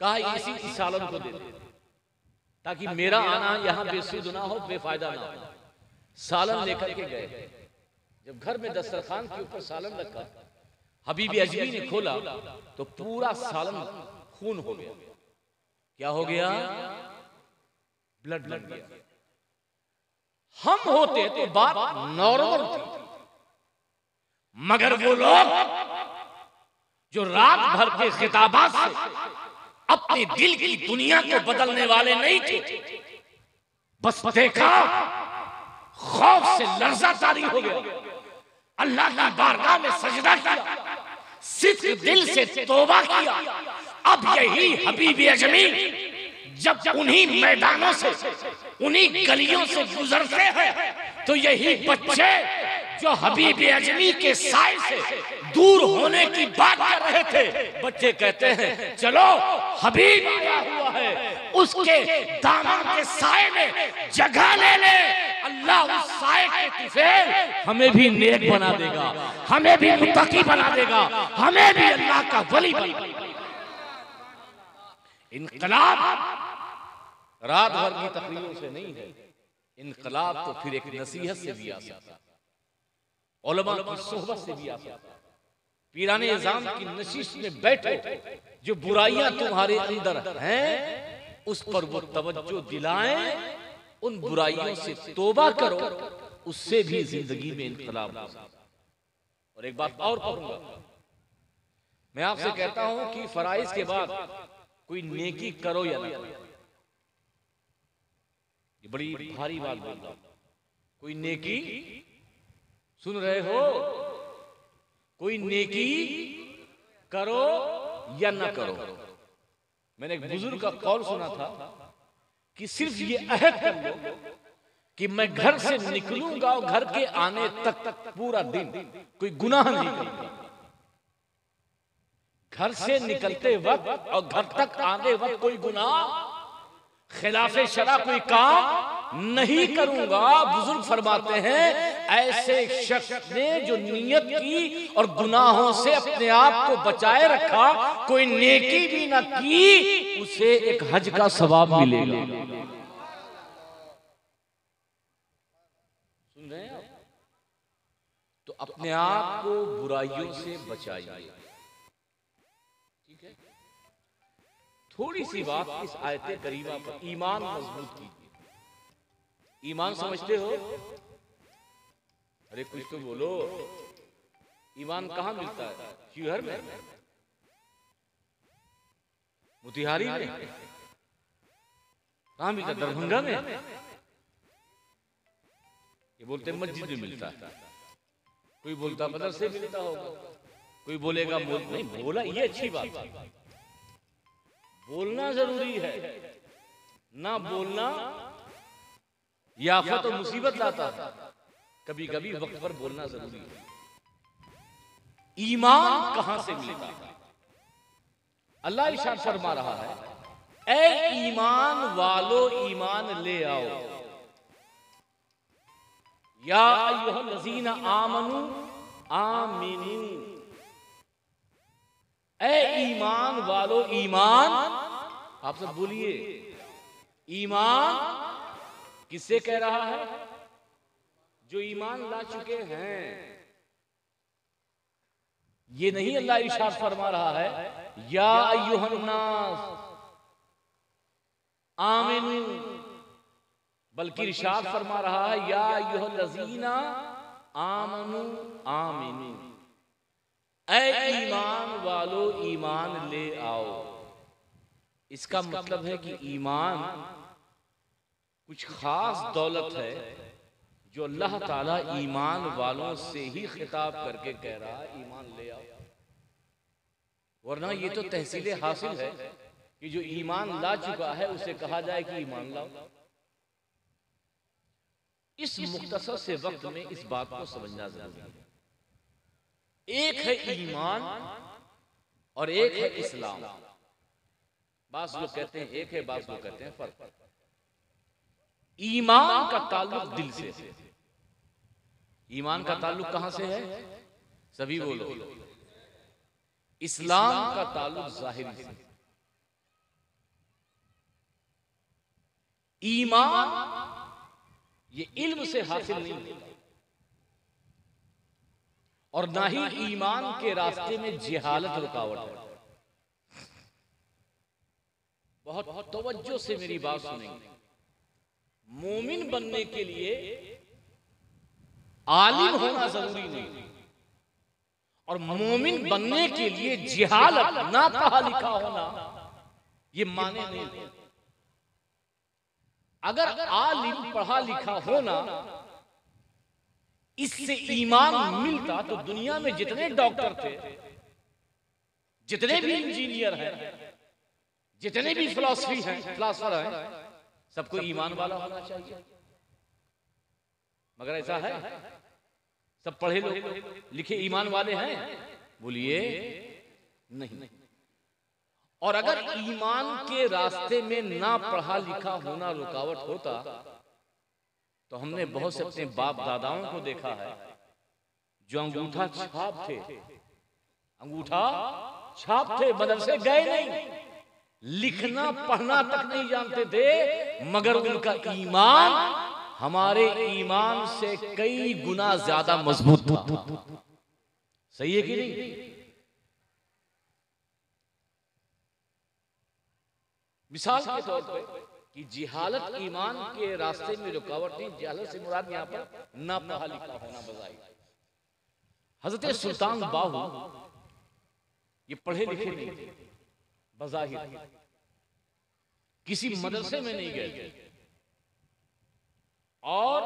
कहा इसी सालन को दे दे ताकि मेरा आना यहाँ बेसूद ना हो, बेफायदा ना हो। सालन लेकर के गए। जब घर में दस्तरखान के ऊपर सालन रखा, हबीब अजमी ने खोला तो पूरा सालन खून हो गया। क्या हो गया? ब्लड लग गया। हम होते तो बात नॉर्मल थी, मगर वो लोग जो रात भर के खिताबात से अपने दिल की दुनिया को बदलने वाले नहीं थे, बस देखा खौफ से लर्जा तारी हो गया, अल्लाह की बारगाह में सजदा किया, सिद्क दिल से तौबा किया। अब यही हबीब अजमी जब उन्हीं मैदानों से, उन्हीं गलियों से गुजरते हैं तो यही बच्चे जो हबीब अजमी के साए से दूर होने की बात कर रहे थे, बच्चे कहते हैं चलो हबीब आया हुआ है, उसके दामन के साए में जगह ले ले, अल्लाह उस साए के तुफैल हमें भी नेक बना देगा, हमें भी मुत्तकी बना देगा, हमें भी अल्लाह का वली बना देगा। इनकलाब रात भर की तकरीरों से नहीं है, इनकलाब तो फिर एक नसीहत से भी आ सकता है, उलमा की सोहबत से भी आ सकता है। पीराने इज़ाम की नशिश में बैठो, जो बुराइयां तुम्हारे अंदर हैं उस पर वो तवज्जो दिलाएं, उन बुराइयों से तौबा करो, उससे भी जिंदगी में इनकलाब हो सकता है। और एक बात और कहूंगा, मैं आपसे कहता हूं कि फराइज के बाद कोई नेकी करो या ना, ये बड़ी भारी बात बोल रहा हूं। कोई नेकी, सुन रहे हो, कोई नेकी करो या ना करो। मैंने एक बुजुर्ग का कौल सुना था कि सिर्फ ये अहद कर लो कि मैं घर से निकलूंगा और घर के आने तक पूरा दिन कोई गुनाह नहीं करूंगा। घर से निकलते वक्त और घर तक आने वक्त कोई गुनाह, खिलाफे शरा कोई काम नहीं करूंगा। बुजुर्ग फरमाते हैं, ऐसे शख्स ने जो नियत की और गुनाहों से अपने आप को बचाए रखा, कोई नेकी भी ना की, उसे एक हज का सवाब मिलेगा। सुन रहे हैं आप? तो अपने आप को बुराइयों से बचाइए। ठीक है, थोड़ी सी बात इस आयत करीमा पर, ईमान मजबूत कीजिए। ईमान समझते हो? अरे कुछ तो बोलो, ईमान कहां मिलता है? शिवहर में, मोतिहारी में, कहां मिलता है? दरभंगा में। ये बोलते मस्जिद में मिलता है, कोई बोलता मदरसे में मिलता होगा, कोई बोलेगा नहीं बोला। ये अच्छी बात है, बोलना जरूरी है, ना बोलना ये आफत और मुसीबत लाता है। कभी कभी वक्त पर बोलना जरूरी है। ईमान कहां से मिलता है? अल्लाह इरशाद फरमा रहा है, ऐ ईमान वालो ईमान ले आओ, या अय्युहल्लज़ीना आमनू आमिनू। ऐ ईमान वालो ईमान, आप सब बोलिए, ईमान किससे कह रहा है? जो ईमान ला चुके हैं। ये नहीं अल्लाह इरशाद फरमा रहा है, या अय्युहन्नास आमिनू, बल्कि इरशाद फरमा रहा है, या अय्युहल्लज़ीना आमनू आमिनू। ऐ ईमान वालो ईमान ले आओ। इसका मतलब है कि ईमान कुछ खास दौलत है जो अल्लाह ताला ईमान वालों से ही खिताब करके कह रहा है, ईमान ले आओ। वरना ये तो तहसील हासिल है कि जो ईमान ला चुका है उसे कहा जाए कि ईमान लाओ। इस मुख्तसर से वक्त में इस बात को समझना जरूरी है। एक है ईमान और एक है इस्लाम। बास लोग कहते हैं एक है, बास लोग कहते हैं फर्क। ईमान का ताल्लुक दिल से है। ईमान का ताल्लुक कहां से है? सभी बोलो। इस्लाम का ताल्लुक जाहिर से। ईमान ये इल्म से हासिल नहीं होता, और ना ही ईमान के रास्ते में जिहालत रुकावट है। बहुत तवज्जो से मेरी बात सुनेंगे। मोमिन बनने के लिए आलिम होना जरूरी नहीं, और मोमिन बनने के लिए जिहालत, ना पढ़ा लिखा होना, ये माने नहीं। अगर आलिम पढ़ा लिखा होना इससे ईमान मिलता तो दुनिया में जितने डॉक्टर थे, जितने भी इंजीनियर हैं, जितने भी फिलोसफर हैं, सबको ईमान वाला होना चाहिए। मगर ऐसा है? सब पढ़े लोग लिखे ईमान वाले हैं? बोलिए नहीं। और अगर ईमान के रास्ते में ना पढ़ा लिखा होना रुकावट होता तो हमने बहुत से अपने बाप दादाओं को देखा है जो अंगूठा छाप थे, अंगूठा छाप थे, मदरसे गए नहीं, लिखना पढ़ना तक नहीं जानते थे, मगर उनका ईमान हमारे ईमान से कई गुना ज्यादा मजबूत था। सही है कि नहीं? मिसाल के तौर पर कि जिहालत ईमान के रास्ते में रुकावट नहीं, जिहालत से मुराद यहां पर ना पढ़ा लिखा होना बजाय। हजरत सुल्तान बाहू ये पढ़े लिखे नहीं थे, बजाहिर किसी मदरसे में नहीं गए थे, और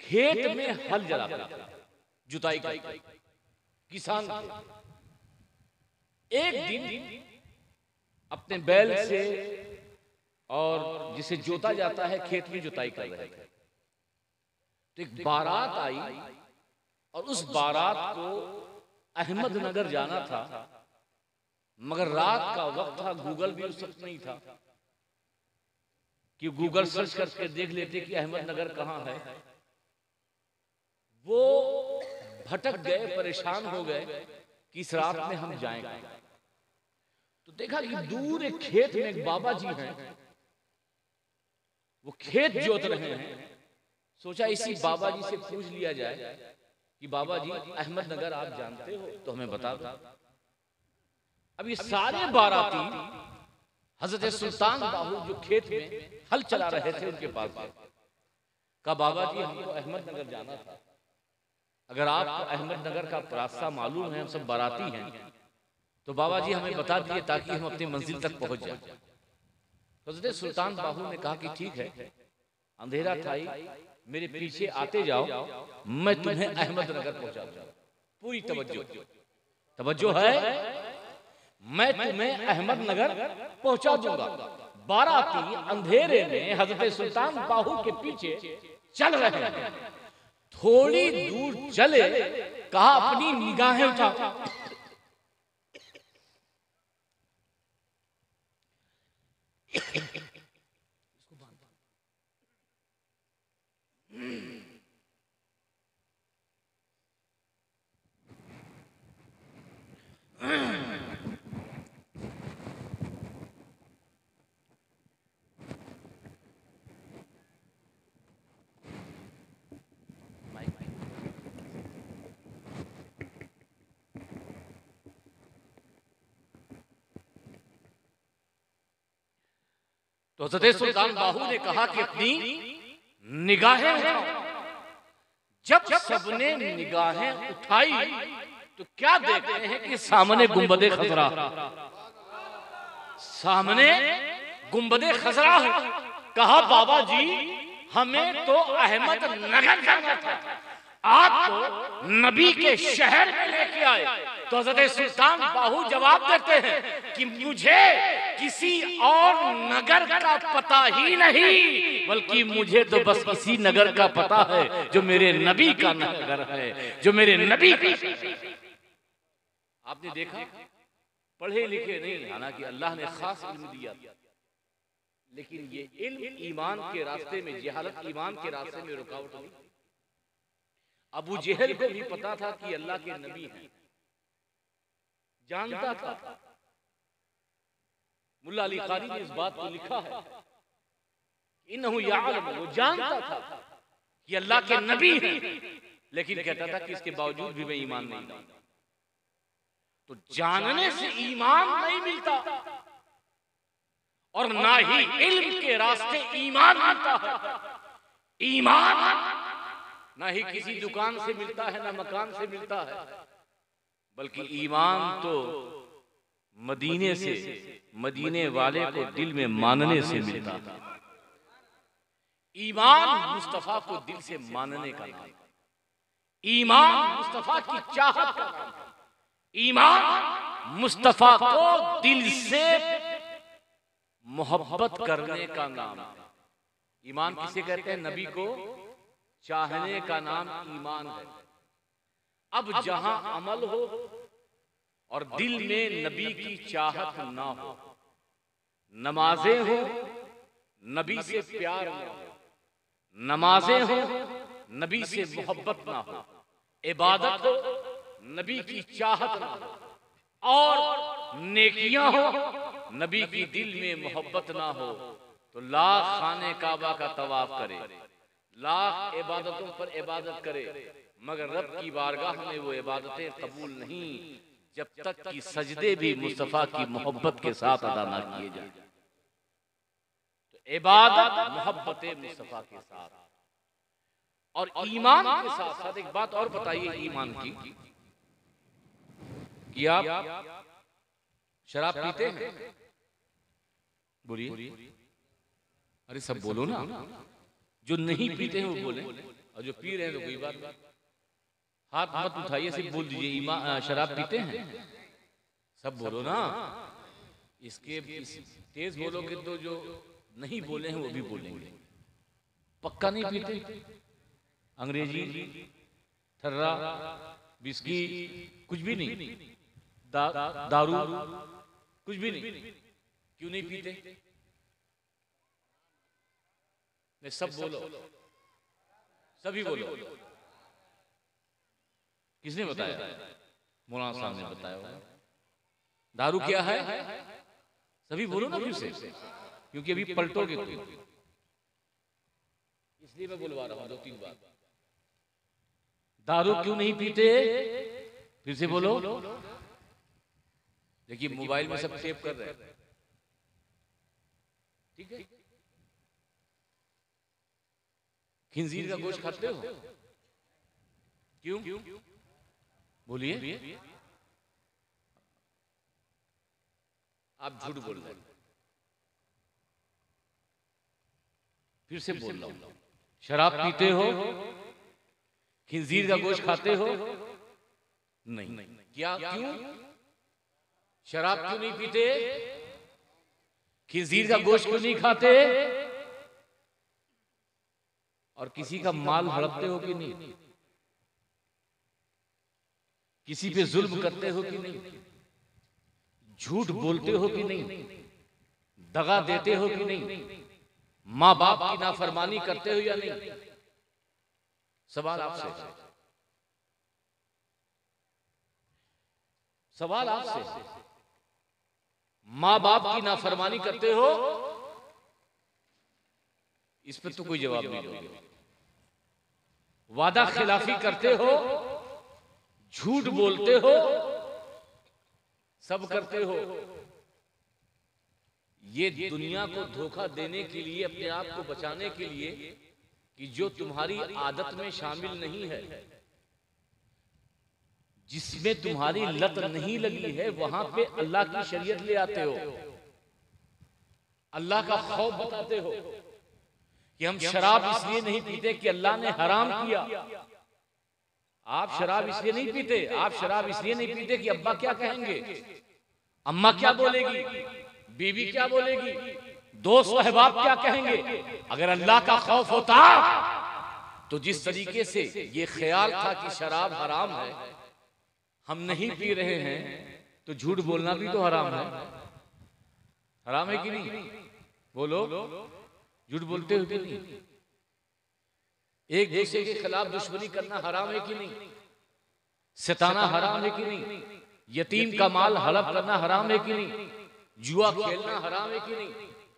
खेत में हल जलाते थे, जुताई करते, किसान थे। एक दिन अपने बैल से, और जिसे जोता जाता है, खेत में जुताई कर रहे थे, तो एक बारात आई, और उस बारात को अहमदनगर जाना था, मगर रात का वक्त था, गूगल भी उस वक्त नहीं था कि गूगल सर्च करके देख लेते कि अहमदनगर कहां है। वो भटक गए, परेशान हो गए कि इस रात में हम जाएंगे। तो देखा कि दूर एक खेत में एक बाबा जी हैं, वो खेत जोत रहे हैं। सोचा इसी बाबा जी से पूछ लिया जाए कि बाबा जी अहमदनगर आप जानते हो तो हमें बता दो। अब ये सारे बाराती हजरत सुल्तान बाहू जो खेत में हल चला रहे थे उनके पास गए, कहा बाबा जी हमको अहमदनगर जाना था, अगर आपको अहमदनगर का रास्ता मालूम है, हम सब बाराती हैं, तो बाबा जी हमें बता दिए ताकि हम अपनी मंजिल तक पहुंच जाए। हजरत सुल्तान बाहू ने कहा कि ठीक है, अंधेरा था ही, मेरे पीछे आते जाओ, मैं तुम्हें अहमदनगर पहुंचा दूंगा। पूरी तवज्जो है, मैं तुम्हें अहमदनगर पहुंचा दूंगा। बाराती अंधेरे में हजरत सुल्तान बाहू के पीछे चल रहे हैं। थोड़ी दूर चले, कहा अपनी निगाहें उठा, तो हजरत सुल्तान बाहू ने कहा कि अपनी निगाहें उठाओ। जब सबने निगाहें उठाई तो क्या देखते हैं कि सामने गुंबदे खजरा, सामने गुंबदे खजरा है। कहा बाबा जी हमें तो अहमदनगर जाना था, आप तो नबी के शहर में लेके आए। तो हजरत सुल्तान बाहू जवाब देते हैं कि मुझे किसी और नगर का पता ही नहीं, बल्कि मुझे तो बस इसी नगर का पता है जो मेरे नबी का नगर है, जो मेरे नबी का। आपने देखा पढ़े लिखे नहीं, हालांकि अल्लाह ने खास इल्म दिया, लेकिन ये इल्म ईमान के रास्ते में, जिहालत ईमान के रास्ते में रुकावट नहीं। अबू जहल को भी पता था कि अल्लाह के नबी हैं, जानता था। मुल्ला अली कारी ने इस बात को लिखा है, इन्नहु यअलम, वो जानता था कि अल्लाह के नबी हैं, लेकिन कहता था कि इसके बावजूद भी मैं ईमान नहीं लाऊंगा। तो जानने से ईमान नहीं मिलता, और ना ही इल्म के रास्ते ईमान मिलता है। ईमान ना ही किसी दुकान से मिलता है, ना मकान से मिलता है, बल्कि ईमान तो मदीने से, मदीने वाले को दिल में मानने से मिलता है। ईमान मुस्तफा को दिल से मानने का नाम है, ईमान मुस्तफा की चाहत का नाम है, ईमान मुस्तफा को दिल से मोहब्बत करने का नाम है। ईमान किसे कहते हैं? नबी को चाहने का नाम ईमान है। अब जहां अमल हो और दिल में नबी की चाहत ना हो, नमाजें हो, नबी से प्यार ना हो, नमाजें हो नबी से मोहब्बत ना हो, इबादत हो नबी की चाहत ना हो, और नेकियां हो नबी की दिल में मोहब्बत ना हो, तो लाख खाने काबा का तवाफ करे, लाख इबादतों पर इबादत करे, मगर रब की बारगाह में वो इबादतें कबूल नहीं जब तक कि सजदे भी मुस्तफा की मोहब्बत के साथ अदा ना किए जाए। तो इबादत मोहब्बत मुस्तफा के साथ और ईमान के साथ साथ एक बात और बताइए ईमान की, कि आप शराब पीते हैं? बोलिए, अरे सब बोलो ना, जो नहीं पीते हैं वो बोले, और जो पी रहे हैं तो कोई बात नहीं, हाथ मत उठाइए, सिर्फ बोल दीजिए ईमान शराब पीते हैं, सब बोलो ना। इसके तेज बोलोगे तो जो नहीं बोले हैं वो भी बोलेंगे। पक्का नहीं पीते? अंग्रेजी, थर्रा, बिस्की, कुछ भी नहीं, दारू कुछ भी नहीं, क्यों नहीं पीते? नहीं, सब बोलो, सभी बोलो। किसने बताया? मौलाना साहब ने बताया होगा। दारू क्या है? सभी बोलो ना फिर से, क्योंकि अभी पलटोगे तो, इसलिए मैं बुलवा रहा हूं 2-3 बार। दारू क्यों नहीं पीते? फिर से बोलो। देखिए मोबाइल में सब सेव कर रहे हैं, ठीक है? खिंजीर का गोश्त खाते हो? क्यों? बोलिए। आप झूठ बोल रहे हैं। फिर से बोल रहा हूं, शराब पीते हो? खिंजीर का गोश्त खाते हो? नहीं। क्या? क्यों? शराब क्यों नहीं पीते? खिंजीर का गोश्त क्यों नहीं खाते? और किसी का माल हड़पते हो कि नहीं? किसी पे जुल्म करते हो कि नहीं? झूठ बोलते हो कि नहीं? दगा देते हो कि नहीं? माँ बाप की नाफरमानी करते हो या नहीं? सवाल आपसे, सवाल आपसे, माँ बाप की नाफरमानी करते हो? इस पर तो कोई जवाब नहीं दोगे। वादा खिलाफी करते हो? झूठ बोलते हो? सब करते हो। ये दुनिया को धोखा देने के लिए, अपने आप को बचाने के लिए, कि जो तुम्हारी आदत में शामिल नहीं है, जिसमें तुम्हारी लत नहीं लगी है, वहां पे अल्लाह की शरीयत ले आते हो, अल्लाह का खौफ बताते हो कि हम शराब इसलिए नहीं पीते कि अल्लाह ने हराम किया। आप शराब इसलिए नहीं पीते, आप शराब इसलिए नहीं पीते कि अब्बा क्या कहेंगे, अम्मा क्या बोलेगी, बीवी क्या बोलेगी, दोस्त अहबाब क्या कहेंगे। अगर अल्लाह का खौफ होता तो जिस तरीके से ये ख्याल था कि शराब हराम है, हम नहीं पी रहे हैं, तो झूठ बोलना भी तो हराम है। हराम है कि नहीं? बोलो, झूठ बोलते हो कि नहीं? एक दूसरे के खिलाफ दुश्मनी करना हराम है कि नहीं? सताना हराम है कि नहीं? यतीम का माल हड़प करना हराम है कि नहीं? जुआ खेलना हराम है कि नहीं?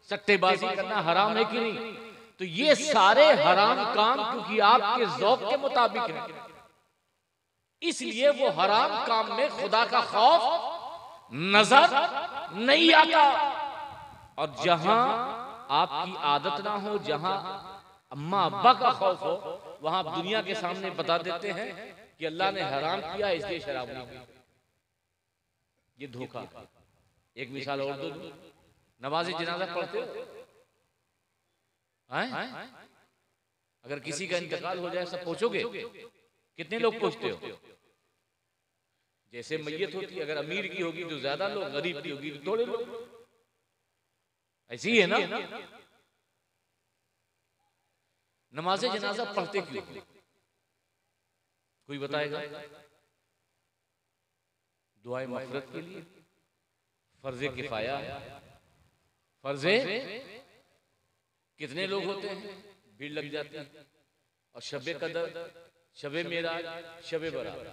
सट्टेबाजी करना हराम है कि नहीं? तो ये सारे हराम काम क्योंकि आपके ज़ौक़ के मुताबिक है, इसलिए वो हराम काम में खुदा का खौफ नजर नहीं आता। और जहां आपकी आदत ना हो, जहां अम्मा अब्बा का खौफ हो, वहां आप दुनिया के सामने बता देते हैं कि अल्लाह ने हराम किया इसलिए शराब नहीं पी। ये धोखा। एक मिसाल और दो, नमाज़े जनाजा पढ़ते हो? अगर किसी का इंतकाल हो जाए, सब पहुंचोगे? कितने लोग पहुंचते हो? जैसे मैयत होती, अगर अमीर की होगी तो ज्यादा लोग, गरीब की होगी तो थोड़े लोग। ऐसी ही है ना? नमाज़े जनाजा पढ़ते क्यों? कोई बताएगा? दुआए मग़फ़िरत के लिए, फर्ज़े किफ़ाया है। फर्ज़े कितने लोग होते हैं? भीड़ लग जाती है। और शबे कदर, शबे मेराज, शबे बरात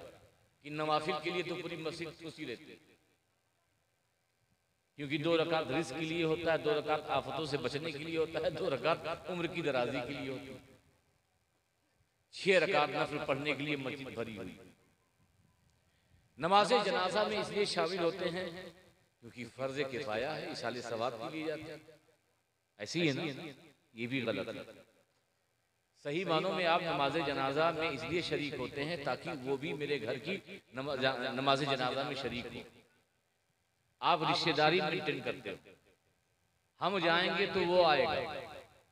की नवाफिल के लिए तो पूरी मस्जिद खुशी रहती है, क्योंकि 2 रकात रिज़्क़ के लिए होता है, 2 रकात आफतों से बचने के लिए होता है, 2 रकात उम्र की दराजी के लिए होती है, 6 रकात नफल पढ़ने के लिए मस्जिद भरी हुई। नमाज जनाजा में इसलिए शामिल होते हैं क्योंकि फर्ज किफाया है, इसाले सवाब के लिए जाते हैं। ऐसी है ना, ये भी गलत है। सही मानों में आप नमाज जनाजा में इसलिए शरीक होते हैं ताकि वो भी मेरे घर की नमाज जनाजा में शरीक हो। आप रिश्तेदारी मेंटेन करते हो, हम जाएंगे तो वो आएगा,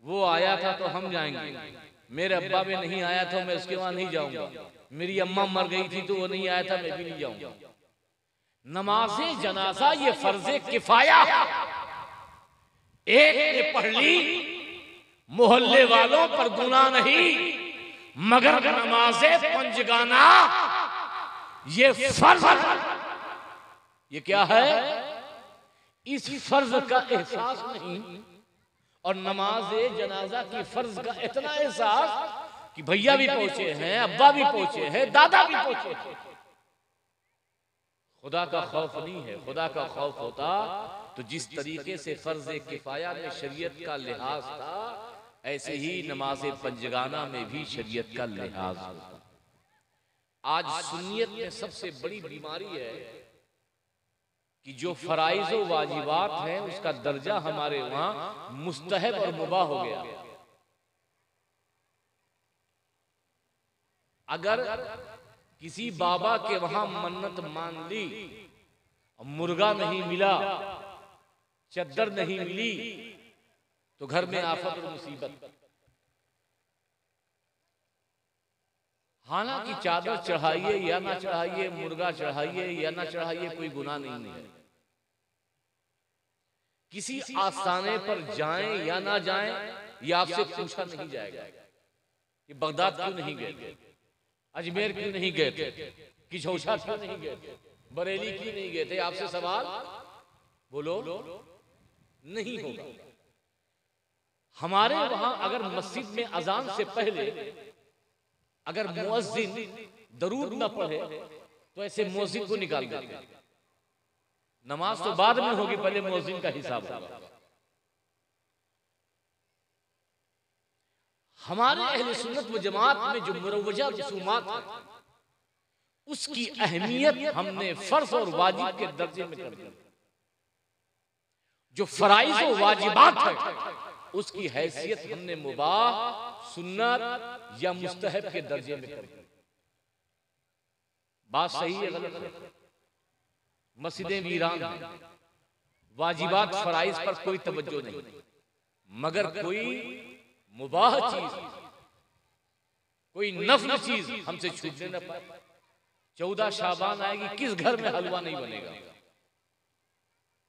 वो आया था तो हम जाएंगे, मेरे अब्बा में नहीं आया तो मैं उसके वहां नहीं जाऊंगा, मेरी अम्मा मर गई थी तो वो नहीं आया था मैं भी नहीं जाऊंगा। नमाज जनाजा ये फर्ज किफाया, एक ने पढ़ ली मोहल्ले वालों पर गुनाह नहीं, मगर नमाज पंजगाना ये फर्ज, ये क्या है? इस फर्ज का एहसास नहीं और नमाज जनाजा की फर्ज का इतना एहसास कि भैया भी पहुंचे हैं, अब्बा भी पहुंचे हैं, दादा भी पहुंचे हैं। खुदा का खौफ नहीं है। खुदा का खौफ होता तो जिस तरीके से फर्ज किफाया में शरीयत का लिहाज था, ऐसे ही नमाज पंजगाना में भी शरीयत का लिहाज होता। आज सुन्नियत में सबसे बड़ी बीमारी है कि जो फराइज व वाजिबात हैं उसका दर्जा हमारे वहां मुस्तहब और मुबाह हो गया। अगर किसी बाबा के वहां मन्नत मान ली और मुर्गा नहीं मिला, चद्दर नहीं मिली, तो घर में आफत और मुसीबत। हालांकि चादर चढ़ाइए या ना चढ़ाइए, मुर्गा चढ़ाइए या ना चढ़ाइए, कोई गुनाह नहीं है। किसी आस्थाने पर जाएं या ना जाएं, ये आपसे पूछा नहीं जाएगा कि बगदाद क्यों नहीं गए थे, अजमेर क्यों नहीं गए थे, किशौसा क्यों नहीं गए थे, बरेली क्यों नहीं गए थे। आपसे सवाल बोलो नहीं होगा। हमारे वहां अगर मस्जिद में अजान से पहले अगर मुअज्जिन दरूद न पढ़े तो ऐसे मुअज्जिन को निकाल देते हैं। नमाज तो बाद में होगी, पहले मुअज्जिन का हिसाब होगा। हमारे अहले सुन्नत व जमात में जो मुरव्वजा रसूमात है उसकी अहमियत हमने फर्ज और वाजिब के दर्जे में कर दी। जो फराइज और वाजिबात है उसकी हैसियत हमने मुबाह, सुन्नत या मुस्तहब के दर्जे में कर दी। बात सही है गलत है? मस्जिदें वीरान हैं, वाजिबात फराइज पर कोई तवज्जो नहीं, मगर कोई मुबाह चीज, कोई नफल चीज हमसे छूटने न पाए। 14 शाबान आएगी, किस घर में हलवा नहीं बनेगा?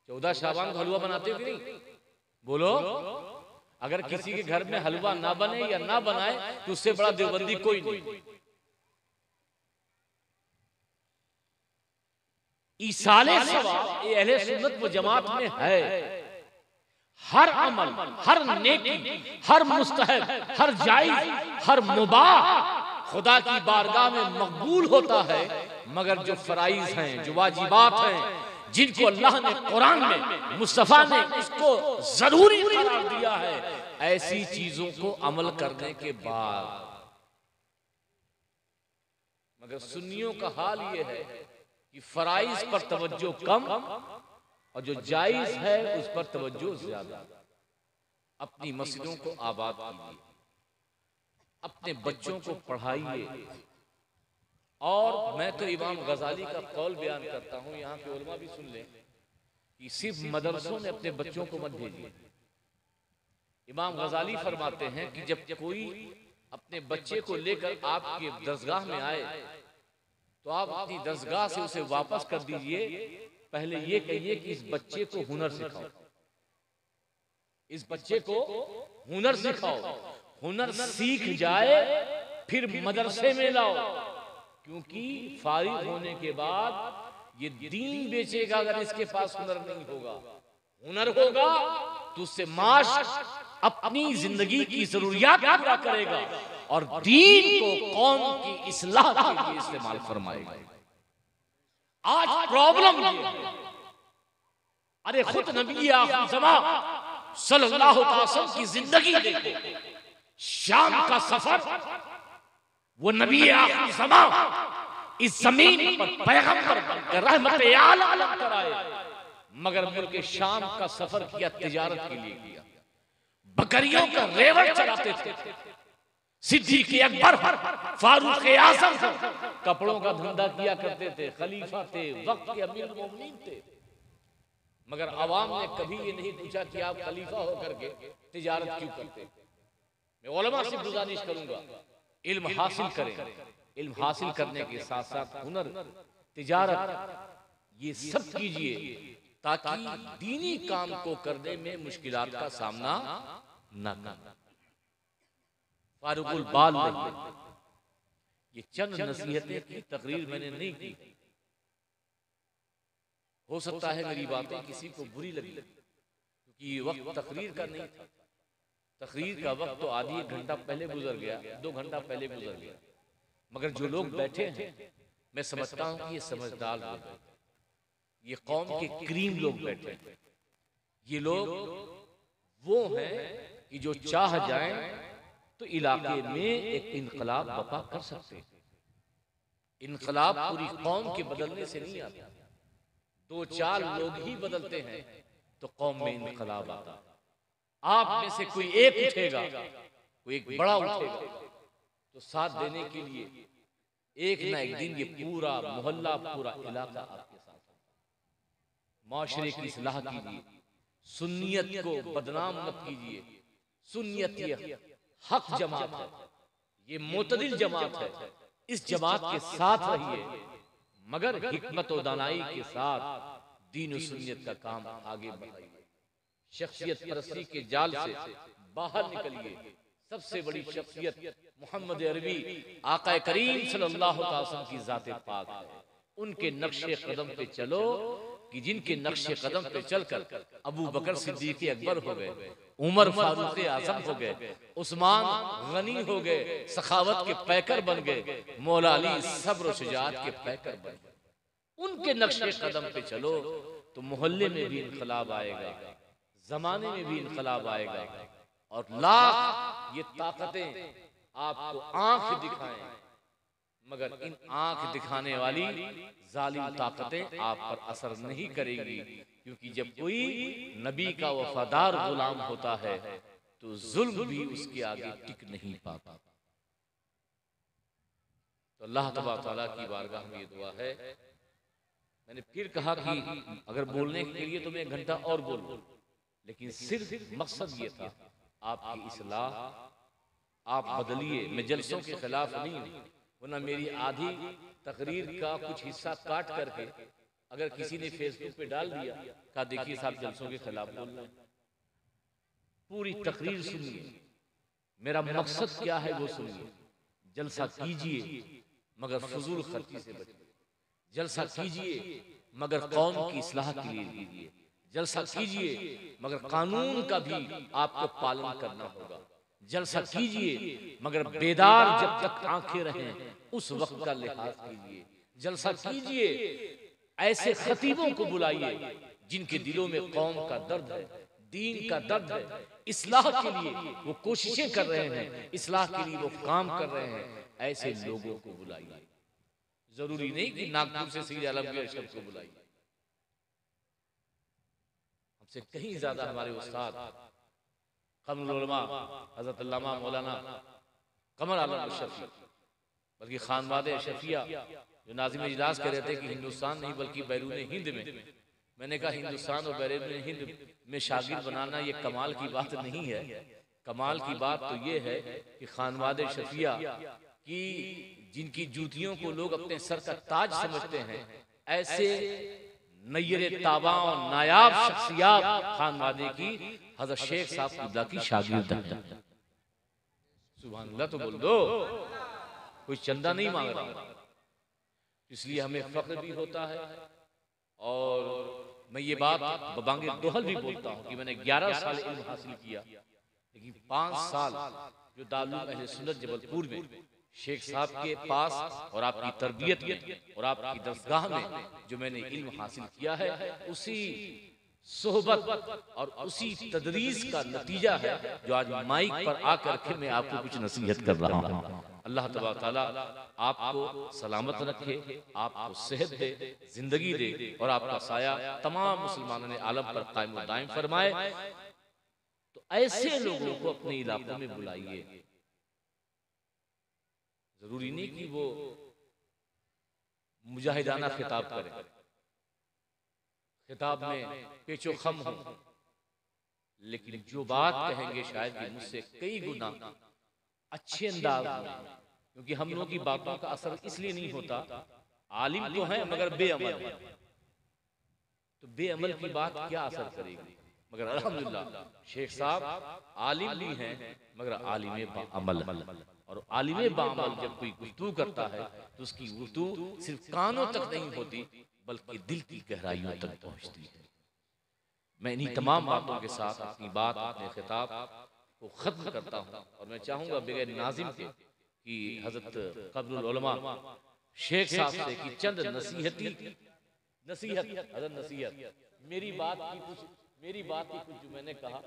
14 शाबान को हलवा बनाते हो कि नहीं? बोलो। अगर किसी के घर में हलवा ना बने या ना बनाए तो उससे बड़ा देवबंदी कोई नहीं। ईसाले सवाब ये अहले सुन्नत व जमात में है। हर अमल, हर नेकी, हर मुस्तहब, हर जायज, हर मुबाह खुदा की बारगाह में मकबूल होता है, मगर जो फराइज हैं, जो वाजिबात हैं, जिनको अल्लाह ने कुरान में, मुस्तफा ने इसको जरूरी करार दिया है, ऐसी चीजों को अमल करने के बाद। मगर सुन्नियों का हाल ये है कि फराइज पर तवज्जो कम और जो जायज है उस पर तवज्जो ज्यादा। अपनी मस्जिदों को आबाद कीजिए, अपने बच्चों को पढ़ाइए। और मैं तो इमाम गजाली का कौल बयान करता हूं, यहाँ के उलमा भी सुन लें कि सिर्फ मदरसों में अपने बच्चों को मत भेजिए। इमाम गजाली फरमाते हैं कि जब कोई अपने बच्चे को लेकर आपके दरसगाह में आए तो आप अपनी दरसगाह से उसे वापस कर दीजिए। पहले ये कहिए कि इस बच्चे को हुनर सिखाओ, इस बच्चे को हुनर सिखाओ, हुनर सीख जाए फिर मदरसे में लाओ, क्योंकि फारिग होने के बाद ये दीन बेचेगा अगर इसके पास हुनर नहीं होगा। हुनर होगा तो उससे माश अपनी जिंदगी की जरूरियात पूरा करेगा और दीन को कौम की इस्लाह के लिए इस्तेमाल फरमाएगा। आज प्रॉब्लम ये है, अरे खुद नबी आखिर ज़मा सल्लल्लाहु अलैहि वसल्लम की जिंदगी देखो, शाम का सफर, वो नबी आखिर ज़मा इस जमीन पर पैगंबर बनकर रहमत आलम पर आए, मगर मुल्क शाम का सफर किया तिजारत के लिए किया, बकरियों का रेवड़ चलाते थे। सिद्दीक़ अकबर, फारूक आज़म कपड़ों का धंधा किया करते थे, खलीफा थे, वक्त के अमीरुल मोमिनीन थे, मगर अवाम ने कभी ये नहीं पूछा कि आप खलीफा होकर के तिजारत क्यों करते। मैं उलमा से गुजारिश करूंगा, इल्म हासिल करें, इल्म हासिल करने के साथ साथ हुनर, तिजारत, ये सब कीजिए ताकि दीनी काम को करने में मुश्किलात का सामना न करना। फारूकुल बाल नहीं, ये चंद नसीहतें की तकरीर मैंने नहीं की। हो सकता है मेरी बातें किसी को बुरी लगी, क्योंकि ये वक्त तकरीर का नहीं था। तकरीर का वक्त तो आधी एक घंटा पहले गुजर गया, 2 घंटा पहले गुजर गया, मगर जो लोग बैठे हैं मैं समझता हूं कि ये समझदार लोग हैं, ये कौम के क्रीम लोग बैठे हैं। ये लोग वो हैं कि जो चाह जाएं तो इलाके में एक इनकलाब बपा कर सकते हैं। इनकलाब पूरी कौम के बदलने से नहीं आता, 2-4 लोग ही बदलते हैं तो कौम में इनकलाब आता। आप में से कोई एक उठेगा, कोई एक बड़ा उठेगा, तो साथ देने के लिए एक ना एक दिन ये पूरा मोहल्ला, पूरा इलाका आपके साथ होगा। माशरे की इस्लाह कीजिए, सुन्नियत को बदनाम मत कीजिए। सुन्नियत ये हक जमात है, ये मोतदिल जमात है, इस जमात के साथ रहिए, मगर हिकमत और दानाई के साथ दीन और सुन्नियत का काम आगे बढ़ाइए। शख्सियत परस्ती के जाल से बाहर निकलिए। सबसे बड़ी शख्सियत मोहम्मद अरबी आका करीम सल्लल्लाहु अलैहि वसल्लम की ज़ाते पाक है। उनके नक्शे कदम पे चलो कि जिनके नक्शे कदम पे चलकर अबू बकर सिद्दीक़ अकबर हो गए, उमर फारूक आज़म हो गए, उस्मान गनी हो गए, सखावत के पैकर बन गए, मौला अली सब्र शुजाअत के पैकर बन गए। उनके नक्शे कदम पे चलो तो मोहल्ले में भी इनकलाब आएगा, जमाने में भी इनकलाब आएगा, और लाख ये ताकतें आपको आंख दिखाएं, मगर इन आंख दिखाने वाली जालिम ताकतें आप पर असर नहीं करेगी, क्योंकि जब कोई नबी का वफादार गुलाम होता है तो जुल्म भी उसके आगे टिक नहीं पाता। तो अल्लाह तबारक तआला की बारगाह में ये दुआ है। मैंने फिर कहा कि अगर बोलने के लिए तो मैं 1 घंटा और बोलूं, लेकिन सिर्फ मकसद ये था आपकी इस्लाह, आप बदलिए। मैं जलसों के खिलाफ नहीं हूं, वरना मेरी आधी तकरीर का कुछ हिस्सा काट करके अगर किसी ने फेसबुक पे डाल दिया, कहा देखिए साहब जलसों के खिलाफ बोल रहे हैं। पूरी तकरीर सुनिए, मेरा मकसद क्या है वो सुनिए। जलसा कीजिए मगर फजूल खर्ची से बचिए। जलसा कीजिए मगर कौम की इस्लाह के लिए कीजिए। जलसा कीजिए मगर कानून का भी आपको पालन करना होगा। जलसा कीजिए मगर बेदार जब तक आंखें रहें उस वक्त का लिहाज कीजिए। जलसा कीजिए, ऐसे खतीबों को बुलाइए जिनके दिलों में कौम का दर्द है, दीन का दर्द है, इस्लाह के लिए वो कोशिशें कर रहे हैं, इस्लाह के लिए वो काम कर रहे हैं। ऐसे लोगों को बुलाइए। जरूरी नहीं कि नागपुर से सईद आलमगीर अशरफ को बुलाइए। हमसे कहीं ज्यादा हमारे उस्ताद कमरुल उलमा हज़रत अल्लामा मौलाना कमर आलम अशरफी, बल्कि खानवाद अशरफिया जो नाज़िम इजलास कह रहे थे कि हिंदुस्तान नहीं बल्कि बैरून हिंद में, मैंने कहा हिंदुस्तान और बैरून हिंद में शागिर्द बनाना ये कमाल की बात नहीं है। कमाल की बात तो ये है कि खानवाद अशरफिया की जिनकी जूतियों को लोग अपने सर का ताज समझते हैं, ऐसे नय्यरे ताबा और नायाब शख्सियत खानवादे की हज़रत शेख साहब खुदा की शागिर्द है। सुभान अल्लाह तो बोल दो, कोई चंदा नहीं मांग रहा, इसलिए हमें फख्र भी होता है। और मैं ये बात बबांगे दोहल भी बोलता हूँ कि मैंने 11 साल इल्म हासिल किया, लेकिन 5 साल जो दारुल अहले सुन्नत जबलपुर में शेख साहब के पास और आपकी तरबियत में और आपकी दरसगाह में जो मैंने इल्म हासिल किया है, उसी सोहबत और उसी तदरीस का नतीजा है जो आज माइक पर आकर के मैं आपको कुछ नसीहत कर रहा हूँ। अल्लाह तबारक ताला आपको सलामत रखे, आपको सेहत दे, जिंदगी दे और आपका साया तमाम मुसलमानों ने आलम पर कायम व दायम फरमाए। तो ऐसे लोगों को अपने इलाकों में बुलाइए। जरूरी नहीं कि वो मुजाहिदाना खिताब करें, खिताब में पेचो खम हो, लेकिन जो बात कहेंगे शायद कि मुझसे कई गुना अच्छे अंदाज में, क्योंकि हम लोगों की बातों का असर इसलिए नहीं होता, आलिम तो हैं मगर बेअमल है, तो बेअमल की बात क्या असर करेगी। मगर अल्हम्दुलिल्लाह शेख साहब आलिम भी हैं मगर आलिम बाअमल, और आलिम बाअमल जब कोई गुफ्तगू करता है तो उसकी गुफ्तगू सिर्फ कानों तक नहीं होती बल्कि दिल की गहराइयों तक पहुंचती है। मैं इन्हीं तमाम बातों के साथ अपनी बात, अपने खिताब को खत्म करता हूं और मैं चाहूंगा बगैर नाजिम के कि हजरत कब्रुल उलमा शेख साहब से कि चंद नसीहत हजरत नसीहत मेरी बात की कुछ जो मैंने कहा।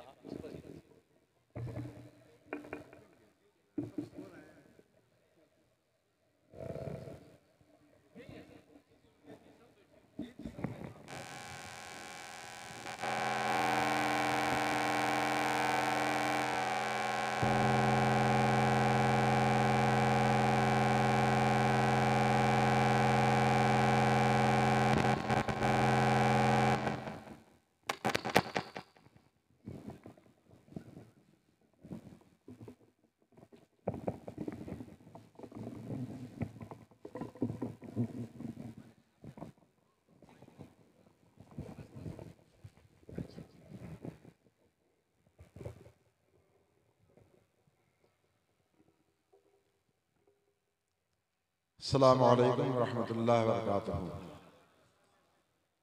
अस्सलामु अलैकुम वरहमतुल्लाहि वबरकातुहू।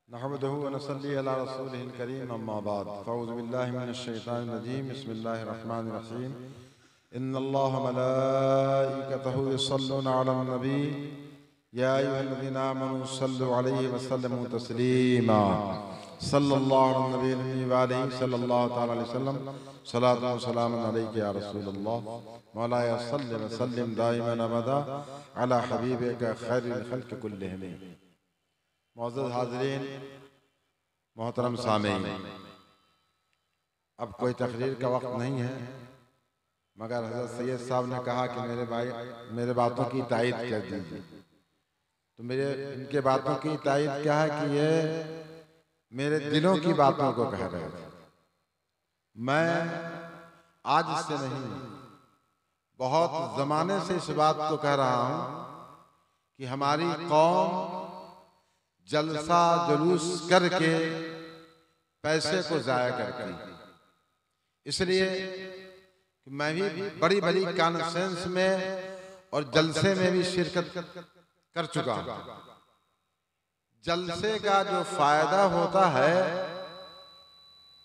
नहमदुहु व नसल्ली अला रसूलिहिल करीम, अम्मा बाद। फ़अऊज़ु बिल्लाहि मिनश शैतानिर रजीम, बिस्मिल्लाहिर रहमानिर रहीम। इन्नल्लाह व मलाइकतहु युसल्लूना अलन नबी या अय्युहल्लज़ीना आमनू सल्लु अलैहि व सल्लिमू तस्लीमा। सल्लल्लाहु अलैहि व आलिहि सल्लल्लाहु तआला अलैहि वसल्लम। सलातु व सलामुन अलैका या रसूलल्लाह। मौलाया सल्लि व सल्लिम दाइमन अबदा अला हबीबिका खैरिल खल्क़ कुल्लिहिम। मुअज़्ज़ज़ हाज़रीन, मोहतरम सामीन, अब कोई तकरीर का वक्त नहीं है, मगर हज़रत सैयद साहब ने कहा कि मेरे बातों की तायीद कर दीजिए। तो मेरे इनके बातों की तायीद क्या है कि ये मेरे दिलों की बातों को कह रहे थे। मैं आज से नहीं, बहुत ज़माने से इस बात को कह रहा हूँ कि हमारी कौम जलसा जुलूस करके पैसे को ज़ाया करती, इसलिए कि मैं भी बड़ी बड़ी कॉन्फ्रेंस में और जलसे में भी शिरकत कर चुका हूँ। जलसे का जो फायदा होता है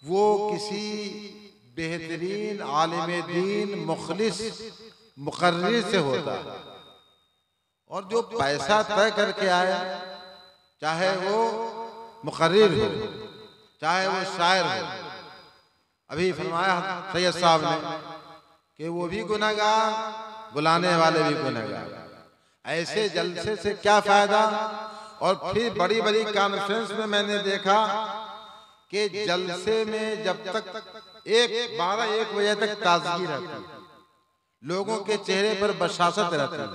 वो किसी बेहतरीन आलिम दीन मुखलिस मुकर्रिर से होता है, और जो पैसा तय करके आए, चाहे वो मुकर्रिर हो चाहे वो शायर हो। अभी फरमाया सैयद साहब ने कि वो भी गुनहगार, बुलाने वाले भी गुनहगार। ऐसे जलसे से क्या फायदा। और फिर बड़ी बड़ी कॉन्फ्रेंस में मैंने देखा कि जलसे में जब तक 12-1 बजे तक ताजगी रहती है, लोगों के चेहरे पर बशाशत रहती है,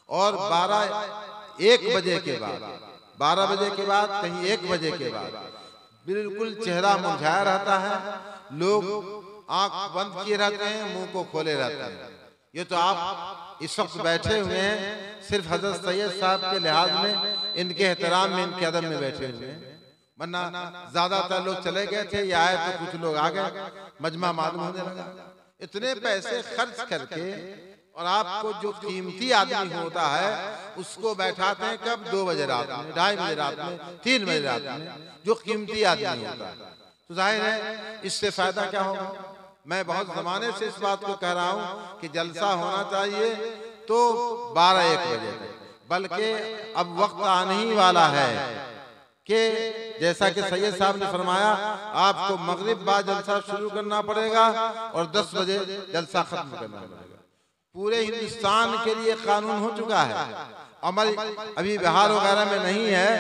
और 12-1 बजे के बाद, 12 बजे के बाद, कहीं 1 बजे के बाद बिल्कुल चेहरा मुरझाया रहता है। लोग आंख बंद किए रहते हैं, मुंह को खोले रहते हैं। ये तो आप इस वक्त बैठे हुए हैं सिर्फ हजरत सैयद साहब के लिहाज में, इनके एहतराम में, इनके अदब में बैठे हुए हैं, वरना ज्यादातर लोग चले गए थे, या आए तो कुछ लोग आ गए, मजमा मालूम होने लगा। इतने पैसे खर्च करके, और आपको जो कीमती आदमी होता है उसको बैठाते हैं कब? 2 बजे रात में, 2:30 बजे रात में, 3 बजे रात में, जो कीमती आदमी होता है। तो जाहिर है इससे फायदा क्या होगा? मैं बहुत जमाने से इस बात को कह रहा हूं कि जलसा होना चाहिए तो 12-1 बजे तक, बल्कि अब वक्त आने ही वाला है कि जैसा कि सैयद साहब ने फरमाया, आपको मगरिब बाद जलसा शुरू करना पड़ेगा और 10 बजे जलसा खत्म करना पड़ेगा। पूरे हिंदुस्तान के लिए कानून हो चुका है, अमल अभी बिहार वगैरह में नहीं है,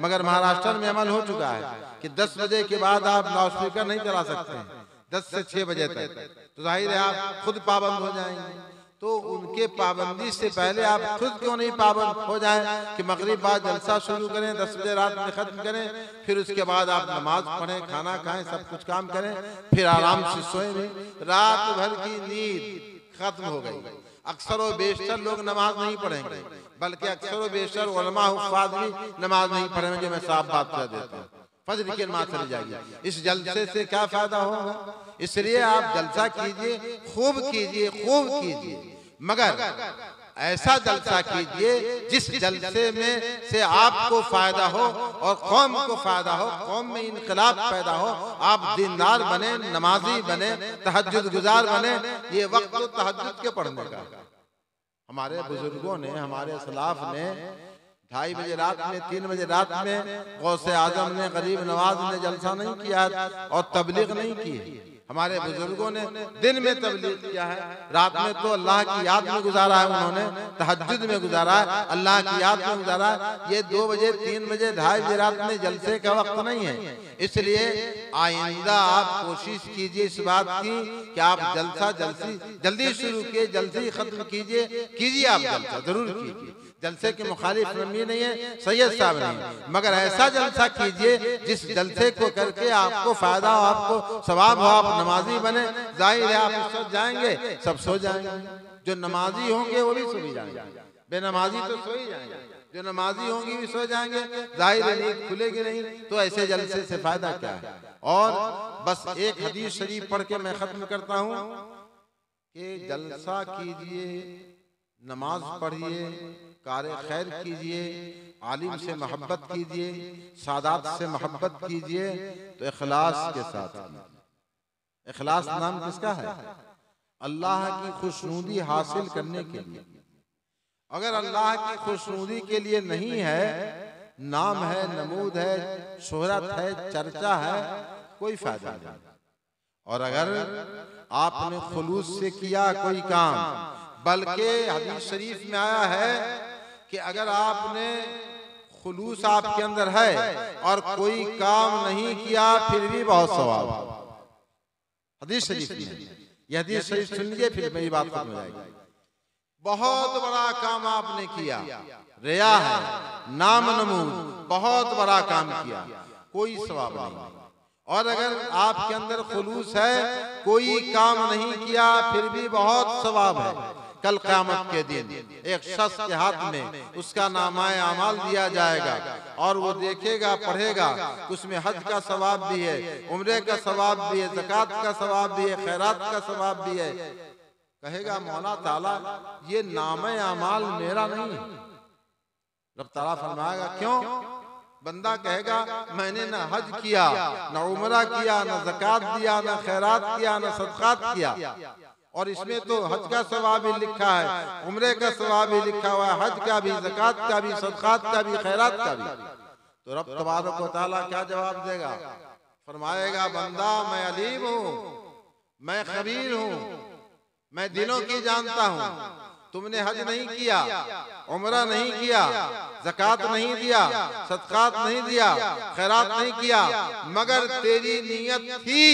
मगर महाराष्ट्र में अमल हो चुका है कि 10 बजे के बाद आप लाउड स्पीकर नहीं चला सकते हैं 10 से 6 बजे तक। तो जाहिर है आप खुद पाबंद हो जाएंगे। तो उनके पाबंदी से पहले आप खुद क्यों नहीं पाबंद हो जाएं कि मगरिब बाद जलसा शुरू करें, 10 बजे रात में खत्म करें, फिर उसके बाद आप नमाज पढ़ें, खाना खाएं, सब कुछ काम करें, फिर आराम से सोएं। रात भर की नींद खत्म हो गई। अक्सर और बेशतर लोग नमाज नहीं पढ़ेंगे, बल्कि अक्सर और बेशतर उलमा हुफ़ाज़ भी नमाज नहीं पढ़ेंगे, जो मैं साफ बात कर देता हूँ। फजर की नमाज चली जाएगी। इस जलसे से क्या फायदा होगा? इसलिए आप जलसा कीजिए, खूब कीजिए, खूब कीजिए, मगर ऐसा जलसा कीजिए जिस जलसे में से आपको फायदा हो और कौम को फायदा हो, कौम में इनकलाब पैदा हो, आप दीनदार बने, नमाजी बने, तहज्जुद गुजार बने। ये वक्त तो तहज्जुद के पढ़ने का। हमारे बुजुर्गों ने, हमारे सलाफ ने 2:30 बजे रात में, 3 बजे रात में गौसे आजम ने, गरीब नवाज ने जलसा नहीं किया और तबलीग नहीं की। हमारे बुजुर्गों ने दिन में तबलीग किया है, रात में तो अल्लाह की याद में गुजारा है, उन्होंने तहज्जुद में गुजारा है, अल्लाह की याद में गुजारा है। ये 2 बजे, 3 बजे, 2:30 बजे रात में जलसे का वक्त नहीं है। इसलिए आइंदा आप कोशिश कीजिए इस बात की कि आप जलसा जल्दी शुरू कीजिए, जल्दी खत्म कीजिए आप जलसा जरूर कीजिए। जलसे के मुखालिफ रमी नहीं है सैयद साहब नहीं, मगर ऐसा जलसा कीजिए जिस जलसे को करके आपको फायदा हो, आपको सवाब हो, आप नमाजी बने। जाहिर है आप सो जाएंगे, सब सो जाएंगे। जो नमाजी होंगे वो भी सो ही जाएंगे, बेनमाजी तो सो ही जाएंगे, जो नमाजी होंगी भी सो जाएंगे। जाहिर है नींद खुलेगी नहीं, तो ऐसे जलसे से फायदा क्या है? और बस एक हदीस शरीफ पढ़ के मैं खत्म करता हूँ कि जलसा कीजिए, नमाज पढ़िए, कार्य खैर कीजिए, आलिम से मोहब्बत कीजिए, सादात से मोहब्बत कीजिए, तो इखलास के साथ। इखलास नाम किसका है? अल्लाह की खुशनुदी हासिल करने के लिए। अगर अल्लाह की खुशनुदी के लिए नहीं है, नाम है, नमूद है, शोहरत है, चर्चा है, कोई फायदा नहीं। और अगर आपने खुलूस से किया कोई काम, बल्कि हदीस शरीफ में आया है कि अगर आपने खुलूस आपके अंदर है और कोई काम नहीं किया फिर भी बहुत सवाब। हदीस शरीफ में, यह हदीस शरीफ सुन लीजिए फिर मेरी बात खत्म हो जाएगी। बहुत बड़ा काम आपने किया, रिया है, नाम नमूद, बहुत बड़ा काम किया, कोई सवाब नहीं। और अगर आपके अंदर खुलूस है, कोई काम नहीं किया फिर भी बहुत सवाब है। कल क़यामत के दिन एक शख्स के हाथ में उसका नामाए अमाल दिया जाएगा और वो देखेगा, पढ़ेगा, उसमें हज का सवाब भी है, उम्रे का सवाब भी है, ज़कात का सवाब भी है, खैरात का सवाब भी है। कहेगा मौला ताला ये नामाए अमाल मेरा नहीं है। रब ताला फरमाएगा क्यों? बंदा कहेगा मैंने ना हज किया, ना उम्रा किया, ना ज़कात दिया, ना खैरात किया, ना सदक़ात किया, और इसमें तो हज का सवाब भी लिखा है, उम्रे का सवाब भी लिखा हुआ है, हज का भी, ज़कात का भी, सदक़ात का भी, खैरात का भी। तो रब तबारक व तआला क्या जवाब देगा? फरमाएगा बंदा मैं अलीम हूँ, मैं खबीर हूँ, मैं दिलों की जानता हूँ। तुमने हज नहीं किया, उम्रा नहीं किया, ज़कात नहीं दिया, सदक़ात नहीं दिया, खैरात नहीं किया, मगर तेरी नीयत थी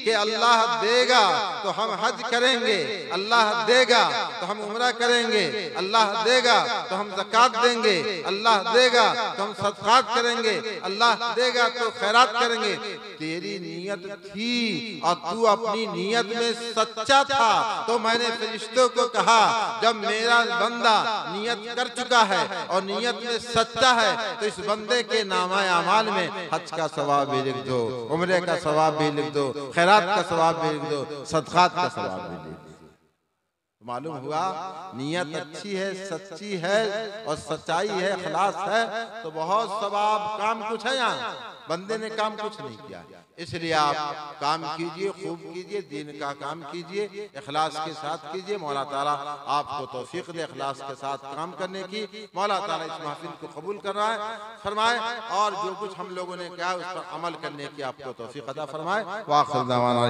कि अल्लाह देगा तो हम हज करेंगे, अल्लाह देगा तो हम उम्रा करेंगे, अल्लाह देगा तो हम ज़कात देंगे, अल्लाह देगा तो हम सदक़ात करेंगे, अल्लाह देगा तो खैरात करेंगे। तेरी नीयत थी और तू अपनी नीयत में सच्चा था, तो मैंने फरिश्तों को कहा जब मेरा बंदा नियत कर चुका है और नियत में सच्चा है तो इस बंदे के नामाए अमाल में हज का सवाब भी लिख दो, उम्रे का सवाब भी लिख दो, खैरात का सवाब भी लिख दो, सदक़ात का सवाब भी लिख दो। मालूम हुआ नियत अच्छी है, सच्ची है और सच्चाई है, इखलास है, तो बहुत सवाब काम कुछ है यहाँ। बंदे ने काम कुछ नहीं किया। इसलिए आप काम कीजिए, खूब कीजिए, दीन का काम कीजिए, इखलास के साथ कीजिए। मौला ताला आपको तौफीक दे इखलास के साथ काम करने की। मौला ताला इस महफिल को कबूल कर रहा है फरमाए, और जो कुछ हम लोगों ने कहा उस पर अमल करने की आपको तौफीक अता फरमाए। वाखिर दावाना।